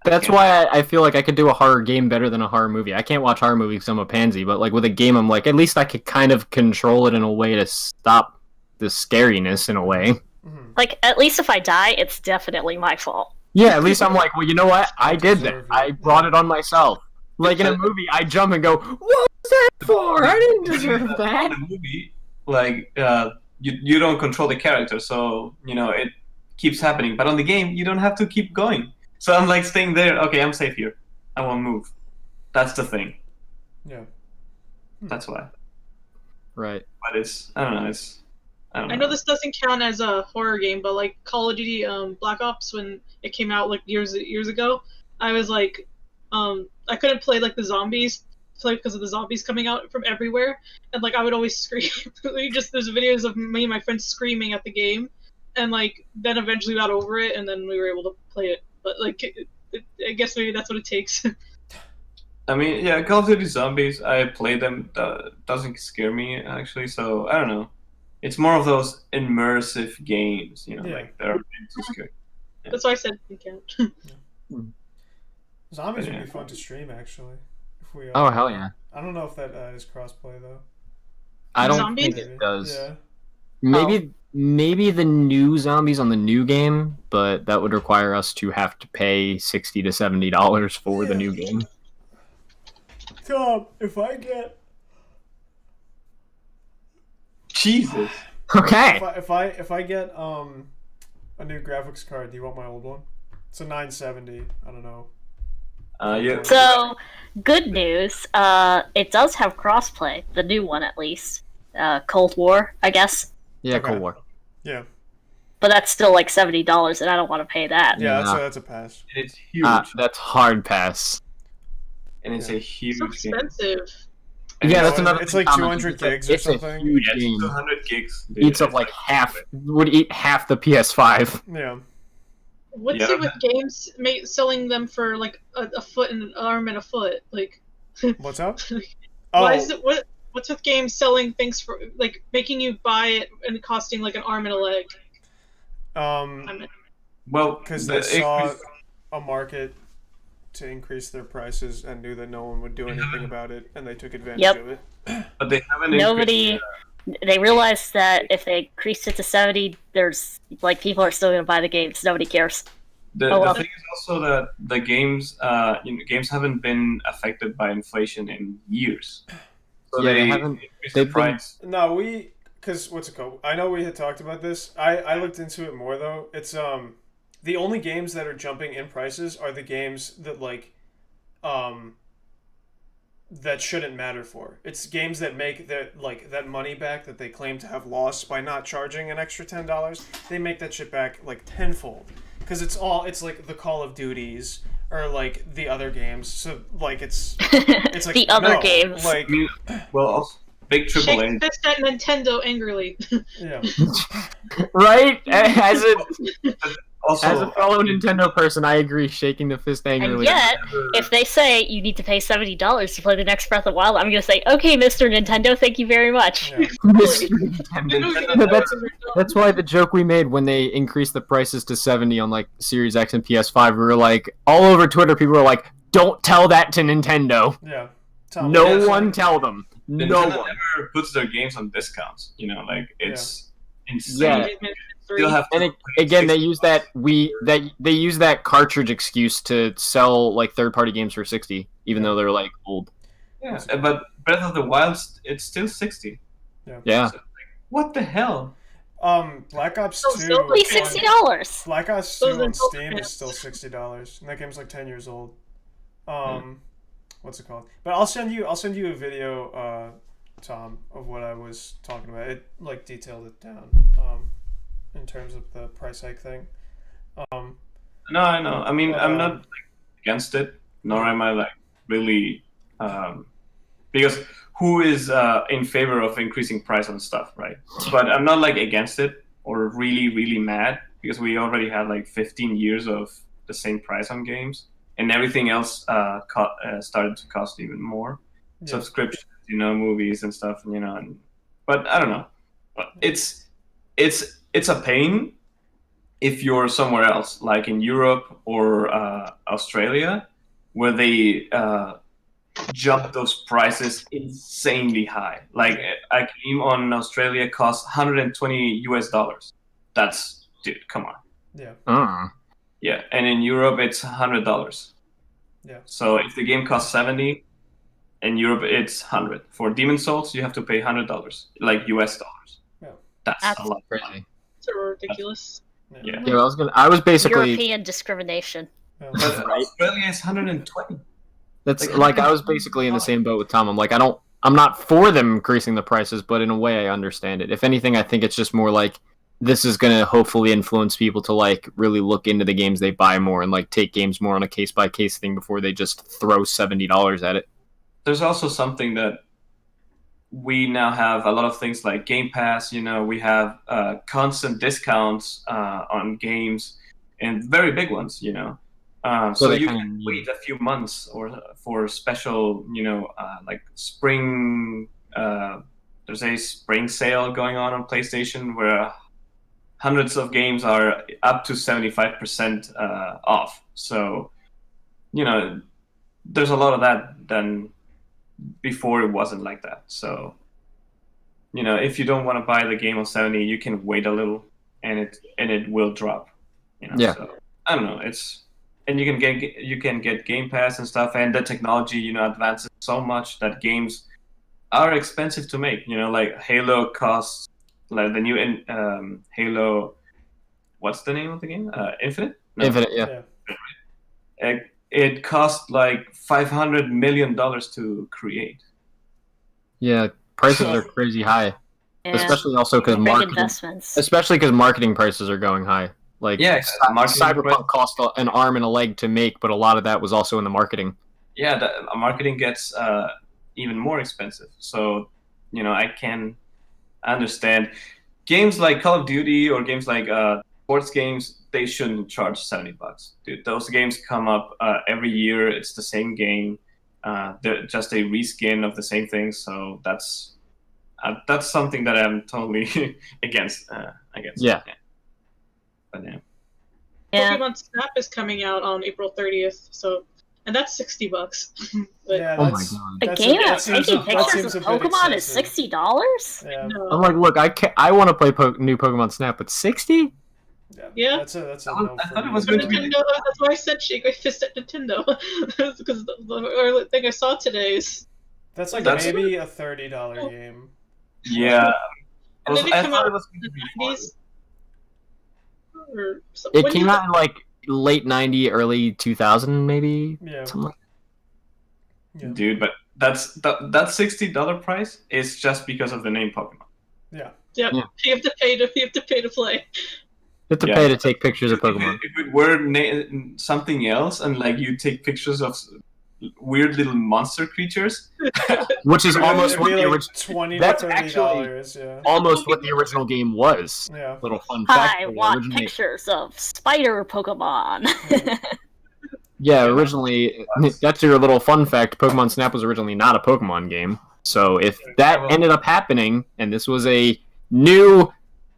That's why I feel like I could do a horror game better than a horror movie. I can't watch horror movies because I'm a pansy, but like with a game, I'm like, at least I could kind of control it in a way to stop the scariness in a way. Mhm. Like, at least if I die, it's definitely my fault. Yeah, at least I'm like, well, you know what? I did that. Deserve it. I brought it on myself. Like in a movie, I jump and go, what was that for? I didn't deserve that. In a movie, like you don't control the character, so it keeps happening. But on the game, you don't have to keep going. So I'm like staying there. Okay, I'm safe here. I won't move. That's the thing. Yeah. That's why. Right. But I don't know. I know this doesn't count as a horror game, but like Call of Duty Black Ops, when it came out like years ago, I was like, I couldn't play like the zombies, because of the zombies coming out from everywhere, and like I would always scream. There's videos of me and my friends screaming at the game, and like then eventually got over it, and then we were able to play it. But like, I guess maybe that's what it takes. I mean, yeah, Call of Duty Zombies, I play them. Doesn't scare me actually. So I don't know. It's more of those immersive games, like they're too scary. Yeah. That's why I said you can't. Zombies would be fun to stream, actually. If we, Oh, hell yeah. I don't know if that is crossplay, though. I don't Zombies? think it does. Yeah. Maybe the new zombies on the new game, but that would require us to have to pay $60 to $70 for the new game. Tom, if I get... Jesus. Okay. If I get a new graphics card, do you want my old one? It's a 970. I don't know. Yeah. So, good news. It does have crossplay. The new one, at least. Cold War, I guess. Yeah, Okay. Cold War. Yeah. But that's still like $70, and I don't want to pay that. Yeah, No. that's a pass. It's huge. That's hard pass. And it's a huge So game. expensive. Yeah, that's another. It's thing, like Thomas. 200 It's a- gigs or it's something. A huge Yeah, it's game. 200 gigs. Dude. Eats up like half. Would eat half the PS5. Yeah. What's Yeah. it with games selling them for like a foot and an arm and a foot? Like, What's up? why is it what's with games selling things for like making you buy it and costing like an arm and a leg? Well, Because they saw a market to increase their prices and knew that no one would do anything about it, and they took advantage Yep. of it. but they haven't. Nobody. They realized that if they increased it to 70, there's like people are still going to buy the games. Nobody cares. The well. thing is also that the games, games haven't been affected by inflation in years. So Yeah, they they haven't- increased the they've been- price. No, because what's it called? I know we had talked about this. I looked into it more though. It's the only games that are jumping in prices are the games that that shouldn't matter for. It's games that make that money back that they claim to have lost by not charging an extra $10. They make that shit back like tenfold. Because it's like the Call of Duties or like the other games. So like it's like The other no, games. Like I mean, well, also, big Shake AAA. fist at Nintendo angrily. yeah. Right? As a Also, fellow Nintendo person, I agree. Shaking the fist And angrily. yet, if they say you need to pay $70 to play the next Breath of the Wild, I'm going to say, okay, Mr. Nintendo, thank you very much. Yeah. Mr. Nintendo. That's why the joke we made when they increased the prices to 70 on like Series X and PS5, we were like, all over Twitter, people were like, don't tell that to Nintendo. Yeah. Tom, No Yeah, one tell them. No Nintendo one. never puts their games on discounts. Like it's insane. Yeah. Still have to And again, they use that they use that cartridge excuse to sell like third-party games for 60, even though they're like old. Yeah, but Breath of the Wild, it's still 60. Yeah. So, what the hell? Black Ops So 2. still Only $60. Black Ops 2 Those are on both Steam is fans. still $60, and that game's like 10 years old. What's it called? But I'll send you a video, Tom, of what I was talking about. It like detailed it down, in terms of the price hike thing. No, I know. I mean, I'm not against it, nor am I like really, because who is in favor of increasing price on stuff, right? But I'm not like against it or really, really mad because we already had like 15 years of the same price on games, and everything else started to cost even more. Yeah. Subscriptions, movies and stuff, but I don't know. But it's a pain if you're somewhere else, like in Europe or Australia, where they jump those prices insanely high. Like a game on Australia costs $120. That's, dude, come on. Yeah. Yeah, and in Europe it's $100. Yeah. So if the game costs 70, in Europe it's 100. For Demon Souls, you have to pay $100, like US dollars. Yeah. That's That's a lot. Crazy. It's ridiculous. Yeah. Yeah, I was basically. European discrimination. Yeah. But Australia is 120. That's Like, I was basically in the same boat with Tom. I'm like, I'm not for them increasing the prices, but in a way, I understand it. If anything, I think it's just more like this is gonna hopefully influence people to like really look into the games they buy more and like take games more on a case by case thing before they just throw $70 at it. There's also something that we now have a lot of things like Game Pass. We have constant discounts on games, and very big ones. So you can wait a few months or for special, like spring. There's a spring sale going on PlayStation where hundreds of games are up to 75% off. So, there's a lot of that than before it wasn't like that. So, if you don't want to buy the game on 70, you can wait a little, and it will drop. Yeah. So, I don't know. And you can get Game Pass and stuff, and the technology advances so much that games are expensive to make. Like Halo costs, like the new Halo. What's the name of the game? Infinite. No. Infinite, yeah. It cost like $500 million to create. Yeah, prices are crazy high, Yeah. especially also because Big investments. marketing prices are going high. Like, Yeah, Cyberpunk cost an arm and a leg to make, but a lot of that was also in the marketing. Yeah, the marketing gets even more expensive. So, I can understand games like Call of Duty or games like sports games. They shouldn't charge $70, dude. Those games come up every year. It's the same game. They're just a reskin of the same thing. So that's something that I'm totally against. Yeah. But yeah. Pokemon Snap is coming out on April 30th, and that's $60. But Yeah, Oh my that's- god! A That's game that of seems taking a- that pictures seems of a bit Pokemon is excessive. $60? Yeah. no. I'm like, look, I want to play new Pokemon Snap, but 60? Yeah. That's a I no thought for it was me. going to be- Nintendo, that's why I said shake my fist at Nintendo. Because the early thing I saw today is. That's like That's- maybe a $30 game. Yeah. And then it I came thought out it was in going to be the more. 90s. Or something. It came out in like late 90, early 2000, maybe. Yeah. Something like Yeah. Dude, but that $60 price is just because of the name Pokemon. Yeah. Yeah, Yeah. you have to pay to play. You have to Yeah. pay to take pictures of Pokemon. If it were something else, and like you take pictures of weird little monster creatures, Which is It'd almost be what the like original, $20 That's to $30. Yeah. almost what the original game was. Yeah. Little fun fact. I for you, want originally- pictures of spider Pokemon. Yeah, originally, that's your little fun fact. Pokemon Snap was originally not a Pokemon game. So if that ended up happening, and this was a new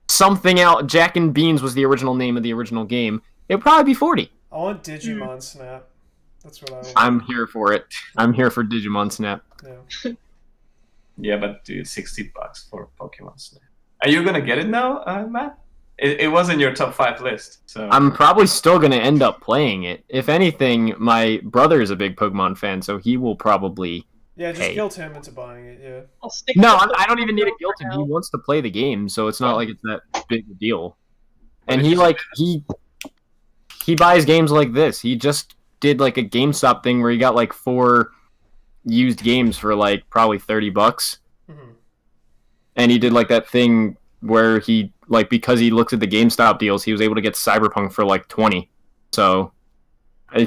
something out, Jack and Beans was the original name of the original game, it would probably be 40. I want Digimon Snap. That's what I want. I'm here for it. I'm here for Digimon Snap. Yeah. yeah, but dude, $60 for Pokemon Snap. Are you gonna get it now, Matt? It was in your top 5 list, so I'm probably still going to end up playing it. If anything, my brother is a big Pokemon fan, so he will probably... Yeah, just Hey. guilt him into buying it. Yeah. I'll stick No, to I don't even need to guilt him. He wants to play the game, so it's not like it's that big a deal. And he buys games like this. He just did like a GameStop thing where he got like 4 used games for like probably $30. Mhm. And he did like that thing where he like because he looked at the GameStop deals, he was able to get Cyberpunk for like 20. So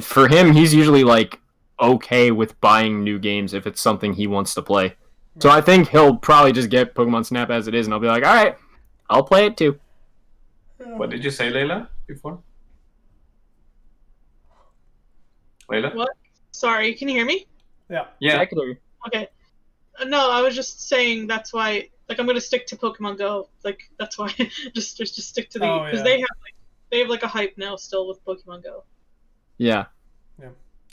for him, he's usually like okay with buying new games if it's something he wants to play. So I think he'll probably just get Pokemon Snap as it is, and I'll be like, all right, I'll play it too. what did you say, Layla, before? Layla? What? Sorry, can you hear me? Yeah. Yeah. I can hear you. Okay. No, I was just saying that's why. Like, I'm gonna stick to Pokemon Go. Like, that's why. just stick to the Oh, because yeah. they have like a hype now still with Pokemon Go. Yeah.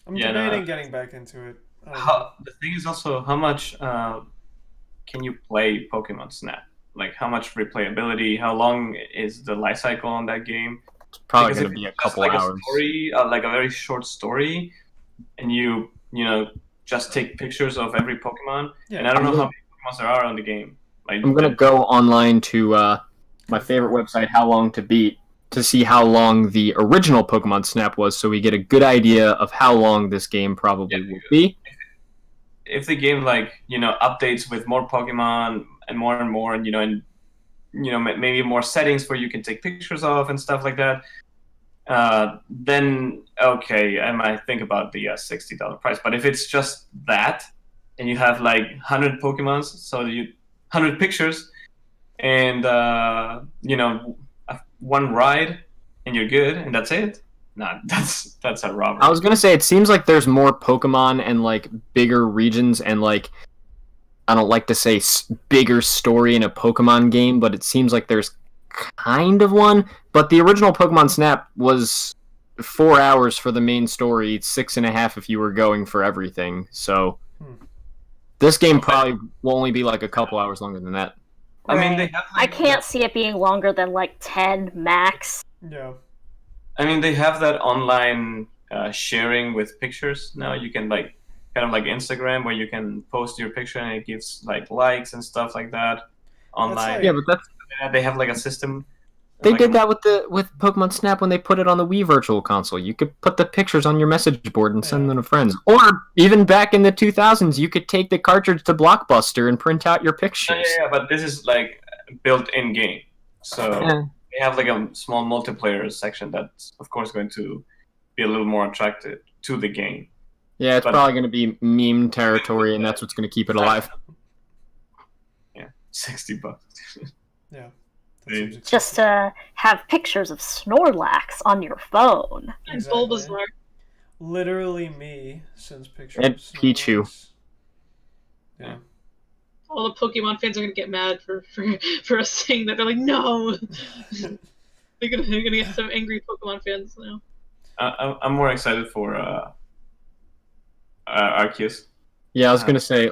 I'm Yeah, no, debating getting back into it. I don't know. The thing is also how much can you play Pokemon Snap? Like how much replayability? How long is the life cycle on that game? It's probably Because going to if be a it's just couple like hours. A story, like a very short story, and you just take pictures of every Pokemon. Yeah. And I don't know how many Pokemon there are on the game. Like, I'm going to go online to my favorite website, How Long to Beat, to see how long the original Pokemon Snap was, so we get a good idea of how long this game probably will be. If the game updates with more Pokemon and more, and maybe more settings where you can take pictures of and stuff like that, then okay, I might think about the $60 price. But if it's just that, and you have 100 Pokemons, so 100 pictures, and one ride, and you're good, and that's it. Nah, that's a robbery. I was gonna say, it seems like there's more Pokemon and bigger regions and I don't like to say bigger story in a Pokemon game, but it seems like there's kind of one. But the original Pokemon Snap was 4 hours for the main story, 6.5 if you were going for everything. So this game probably will only be a couple hours longer than that. I mean, I can't see it being longer than 10 max. Yeah. I mean, they have that online sharing with pictures now. You can kind of like Instagram, where you can post your picture and it gives likes and stuff like that online. Yeah, but they have a system. They did that with Pokemon Snap when they put it on the Wii Virtual Console. You could put the pictures on your message board and send them to friends. Or even back in the 2000s, you could take the cartridge to Blockbuster and print out your pictures. Yeah, but this is built in game, so. They have a small multiplayer section that's, of course, going to be a little more attractive to the game. Yeah, it's probably going to be meme territory, and that's what's going to keep it alive. Yeah, $60. Yeah. Just to have pictures of Snorlax on your phone. And Bulbasaur. Literally me sends pictures and of Pichu. Snorlax. Yeah. All the Pokemon fans are gonna get mad for us saying that. They're like, no. They're gonna get some angry Pokemon fans now. I'm more excited for Arceus. Yeah, I was gonna say,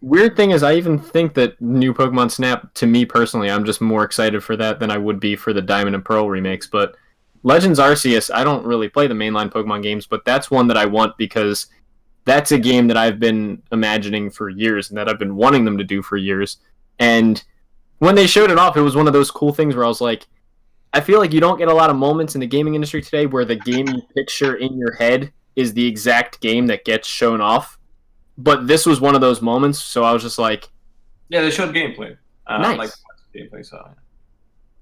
weird thing is, I even think that new Pokemon Snap, to me personally, I'm just more excited for that than I would be for the Diamond and Pearl remakes. But Legends Arceus, I don't really play the mainline Pokemon games, but that's one that I want because that's a game that I've been imagining for years and that I've been wanting them to do for years. And when they showed it off, it was one of those cool things where I was like, I feel like you don't get a lot of moments in the gaming industry today where the game you picture in your head is the exact game that gets shown off. But this was one of those moments, so I was just like... Yeah, they showed gameplay. Nice. Gameplay, so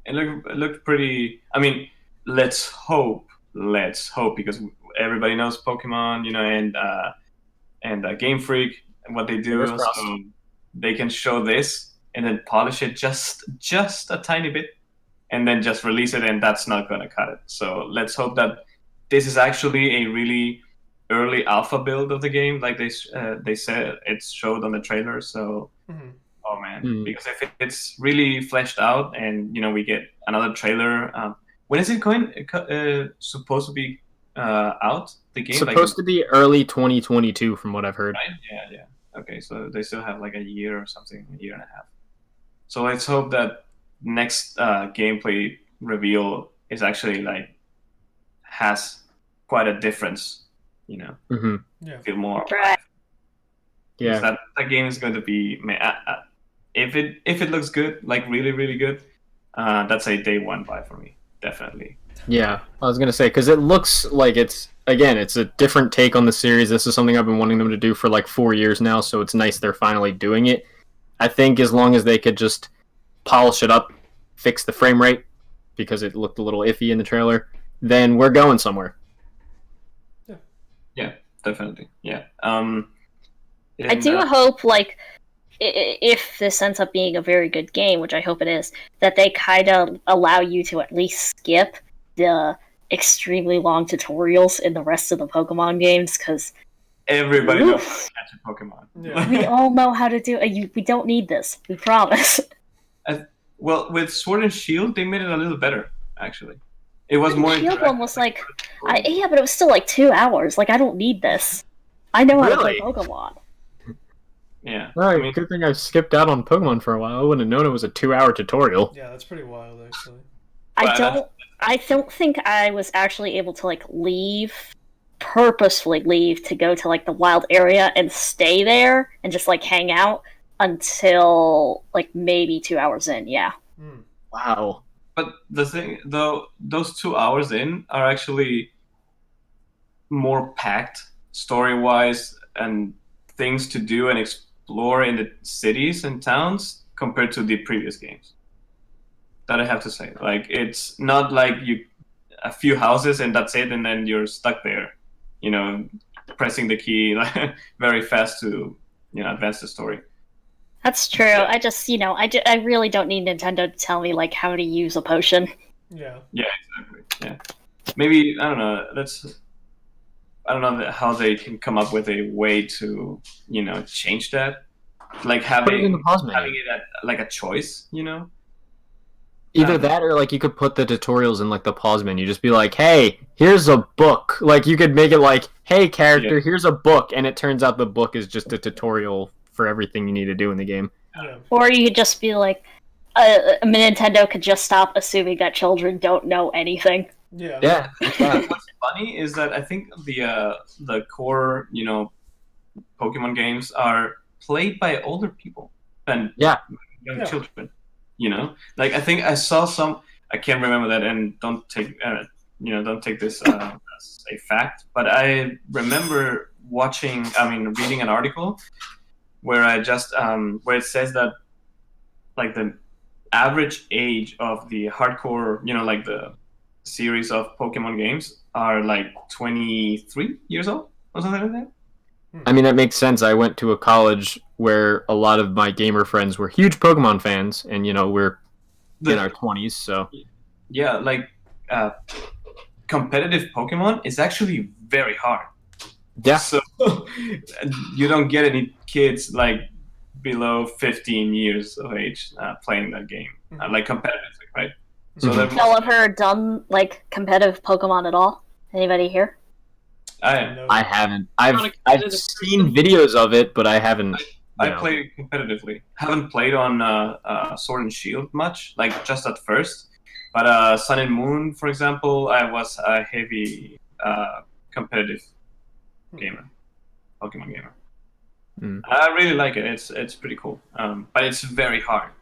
it looked pretty... I mean, let's hope, because everybody knows Pokemon, and Game Freak and what they do, so they can show this and then polish it just a tiny bit, and then just release it, and that's not going to cut it. So let's hope that this is actually a really early alpha build of the game, like they said it's showed on the trailer. So, oh man, because if it's really fleshed out, and we get another trailer, when is it supposed to be out? The game supposed to be early 2022, from what I've heard. Right? Yeah. Okay, so they still have a year or something, a year and a half. So let's hope that next gameplay reveal is actually has quite a difference. Yeah. Feel more. Right. Yeah. That game is going to be, if it looks good, really really good, that's a day one buy for me, definitely. Yeah, I was gonna say, because it looks like it's a different take on the series. This is something I've been wanting them to do for 4 years now, so it's nice they're finally doing it. I think as long as they could just polish it up, fix the frame rate, because it looked a little iffy in the trailer, then we're going somewhere. Yeah, definitely. Yeah. I do hope, if this ends up being a very good game, which I hope it is, that they kind of allow you to at least skip the extremely long tutorials in the rest of the Pokemon games, because everybody knows how to catch a Pokemon. Yeah. We all know how to do it. We don't need this. We promise. Well, with Sword and Shield, they made it a little better, actually. It was more Shield one was but it was still 2 hours. I don't need this. I know how to play Pokemon. Yeah. Alright, good thing I skipped out on Pokemon for a while. I wouldn't have known it was a 2-hour tutorial. Yeah, that's pretty wild, actually. I don't think I was actually able to purposefully leave to go to the wild area and stay there and just hang out until maybe 2 hours in. Yeah. Wow. But the thing, though, those 2 hours in are actually more packed story-wise and things to do and explore in the cities and towns compared to the previous games. That I have to say. Like, it's not like a few houses and that's it, and then you're stuck there, pressing the key very fast to, advance the story. That's true. I just, I really don't need Nintendo to tell me, like, how to use a potion. Yeah. Yeah, exactly. Yeah. Maybe, I don't know, I don't know how they can come up with a way to, change that. Like Put it in the pause menu. having it like a choice, Either that or like you could put the tutorials in like the pause menu. Just be like, hey, here's a book. Like you could make it like, hey character, here's a book, and it turns out the book is just a tutorial for everything you need to do in the game. Yeah. Or you could just be like, Nintendo could just stop assuming that children don't know anything. Yeah. Yeah. What's funny is that I think the core, Pokemon games are played by older people than young children. Like I think I saw some. I can't remember that, and don't take this as a fact. But I remember reading an article where where it says that like the average age of the hardcore, like the series of Pokemon games are like 23 years old or something like that. I mean, that makes sense. I went to a college where a lot of my gamer friends were huge Pokemon fans, and we're in our 20s, so yeah, like competitive Pokemon is actually very hard. Yeah. So you don't get any kids like below 15 years of age playing that game, like competitively, right? So Y'all ever done like competitive Pokemon at all? Anybody here? I haven't. I've seen videos of it, but I haven't. I play competitively. Haven't played on Sword and Shield much, like just at first. But Sun and Moon, for example, I was a heavy competitive gamer, Pokemon gamer. I really like it. It's pretty cool. But it's very hard.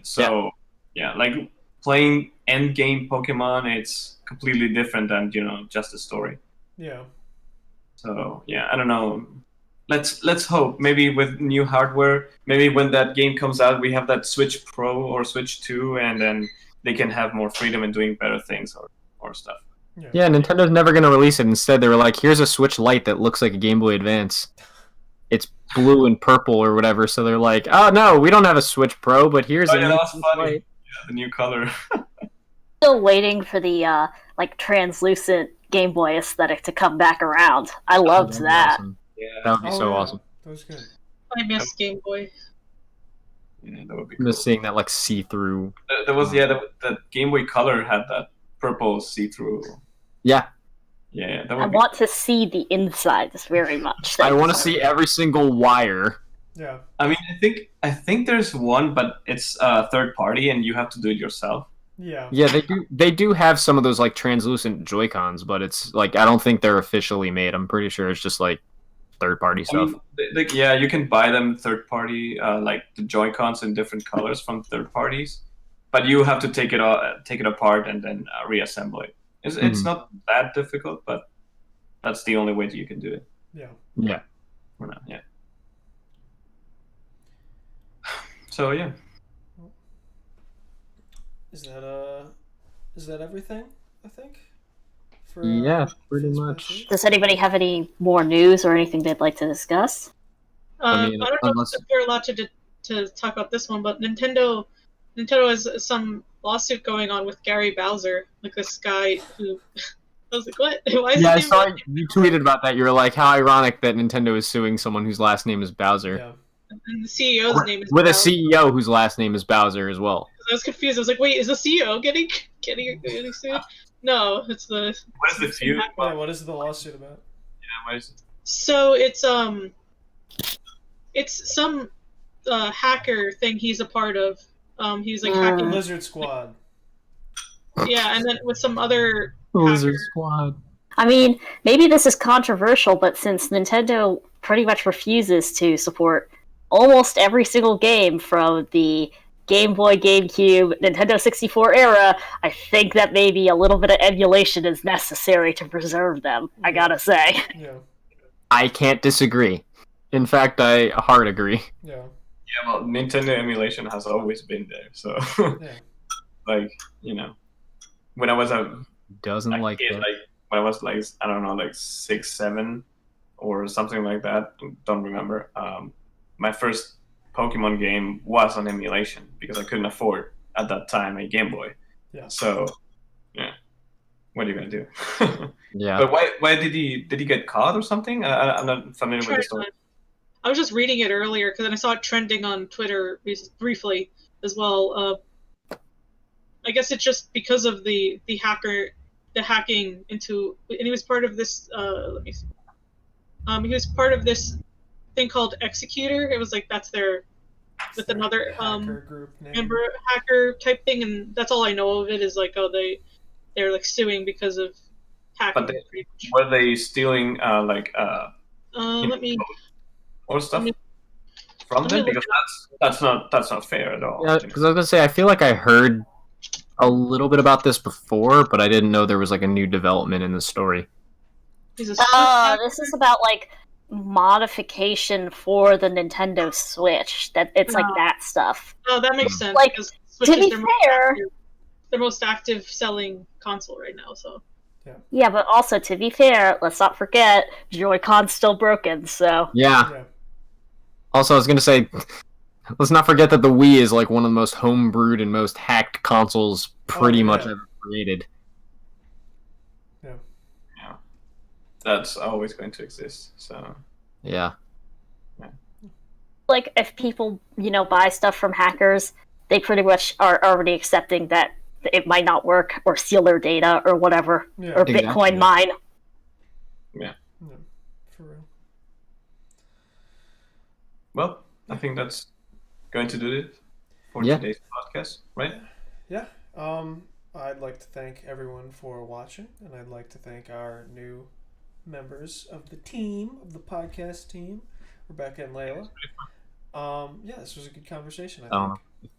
So like playing end game Pokemon, it's completely different than just a story. Yeah. So I don't know. Let's hope maybe with new hardware, maybe when that game comes out, we have that Switch Pro or Switch 2, and then they can have more freedom in doing better things or stuff. Yeah, Nintendo's never going to release it. Instead, they were like, here's a Switch Lite that looks like a Game Boy Advance. It's blue and purple or whatever, so they're like, oh no, we don't have a Switch Pro, but here's a new Switch Lite. Yeah, the new color. Still waiting for the like translucent Game Boy aesthetic to come back around. I loved that. Awesome. Yeah. That would be so awesome. That was good. I miss Game Boy. Yeah, that would be cool. Just seeing that like see-through. There was the Game Boy Color had that purple see-through. Yeah. Yeah, that I want to see the insides very much. I want to see every single wire. Yeah. I mean, I think there's one, but it's third party, and you have to do it yourself. Yeah. Yeah, they do have some of those like translucent Joy-Cons, but it's like I don't think they're officially made. I'm pretty sure it's just like third party stuff. Yeah, you can buy them third party, like the Joy-Cons in different colors from third parties, but you have to take it apart and then reassemble it. It's not that difficult, but that's the only way that you can do it. Yeah. Yeah. For now, yeah. So yeah. Is that everything? I think. Yeah, pretty much. Does anybody have any more news or anything they'd like to discuss? I don't know if we're allowed to talk about this one, but Nintendo has some lawsuit going on with Gary Bowser, like this guy who. I was like, what? Why is I saw you tweeted about that. You were like, how ironic that Nintendo is suing someone whose last name is Bowser. Yeah. And the CEO's name is with Bowser. a CEO whose last name is Bowser as well. I was confused. I was like, wait, is the CEO getting sued? No, it's the. What is the feud? Yeah, what is the lawsuit about? Yeah, what is it? So it's some hacker thing he's a part of. He's like hacking. Lizard Squad. Yeah, and then with some other. Lizard Squad. I mean, maybe this is controversial, but since Nintendo pretty much refuses to support almost every single game from the Game Boy, GameCube, Nintendo 64 era, I think that maybe a little bit of emulation is necessary to preserve them, I gotta say. Yeah. I can't disagree. In fact, I hard agree. Yeah. Yeah, well, Nintendo emulation has always been there. So, Yeah. like, you know, when I was a Doesn't like kid, that. like when I was like I don't know, like 6, 7, or something like that. Don't remember. My first Pokemon game was on emulation because I couldn't afford at that time a Game Boy. Yeah. So, yeah, what are you gonna do? Yeah. But why did he get caught or something? I'm not familiar with the story. I was just reading it earlier because I saw it trending on Twitter briefly as well. I guess it's just because of the hacking into, and he was part of this. Let me see. He was part of this thing called Executor. It was like that's their with another hacker group name. member hacker type thing, and that's all I know of it is like they're like suing because of hacking. But were they stealing let me or stuff let me- from let me them? look Because that's not fair at all. Yeah, because I was gonna say I feel like I heard a little bit about this before, but I didn't know there was like a new development in the story. he's a This is about like modification for the Nintendo Switch. That it's like that stuff. Oh, that makes sense. Like, because To Switch is be fair, their most active selling console right now. So yeah, but also to be fair, let's not forget Joy-Con's still broken. So Yeah. Yeah. Also, I was gonna say, let's not forget that the Wii is like one of the most homebrewed and most hacked consoles pretty much ever created. That's always going to exist. So Yeah. like if people buy stuff from hackers, they pretty much are already accepting that it might not work or steal their data or whatever Yeah. or Exactly. Bitcoin mine. Yeah. For real. well, I think that's going to do it for Yeah. today's podcast, right? Yeah. I'd like to thank everyone for watching, and I'd like to thank our new members of the team, of the podcast team, Rebecca and Layla. Yeah, this was a good conversation, I think.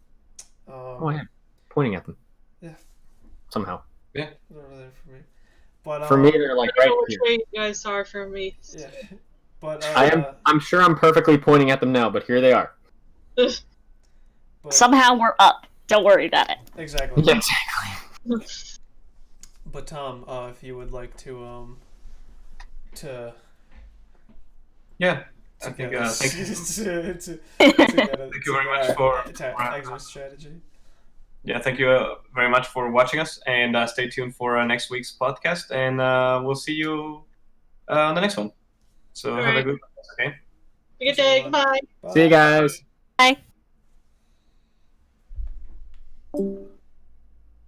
Oh yeah, pointing at them. Yeah. Somehow. They're over there for me. But For me, they're like I right don't know which here. way you guys are for me. Yeah. But I'm sure I'm perfectly pointing at them now, but here they are. but, Somehow we're up. Don't worry about it. exactly. Yeah, exactly. But Tom, if you would like to Yeah. I to think get us- thank you. to get us- Thank you very much for- exit strategy. Yeah, thank you very much for watching us, and stay tuned for next week's podcast, and we'll see you on the next one. So have a Alright. good one, okay? Have a good day. Goodbye. See you guys. Bye.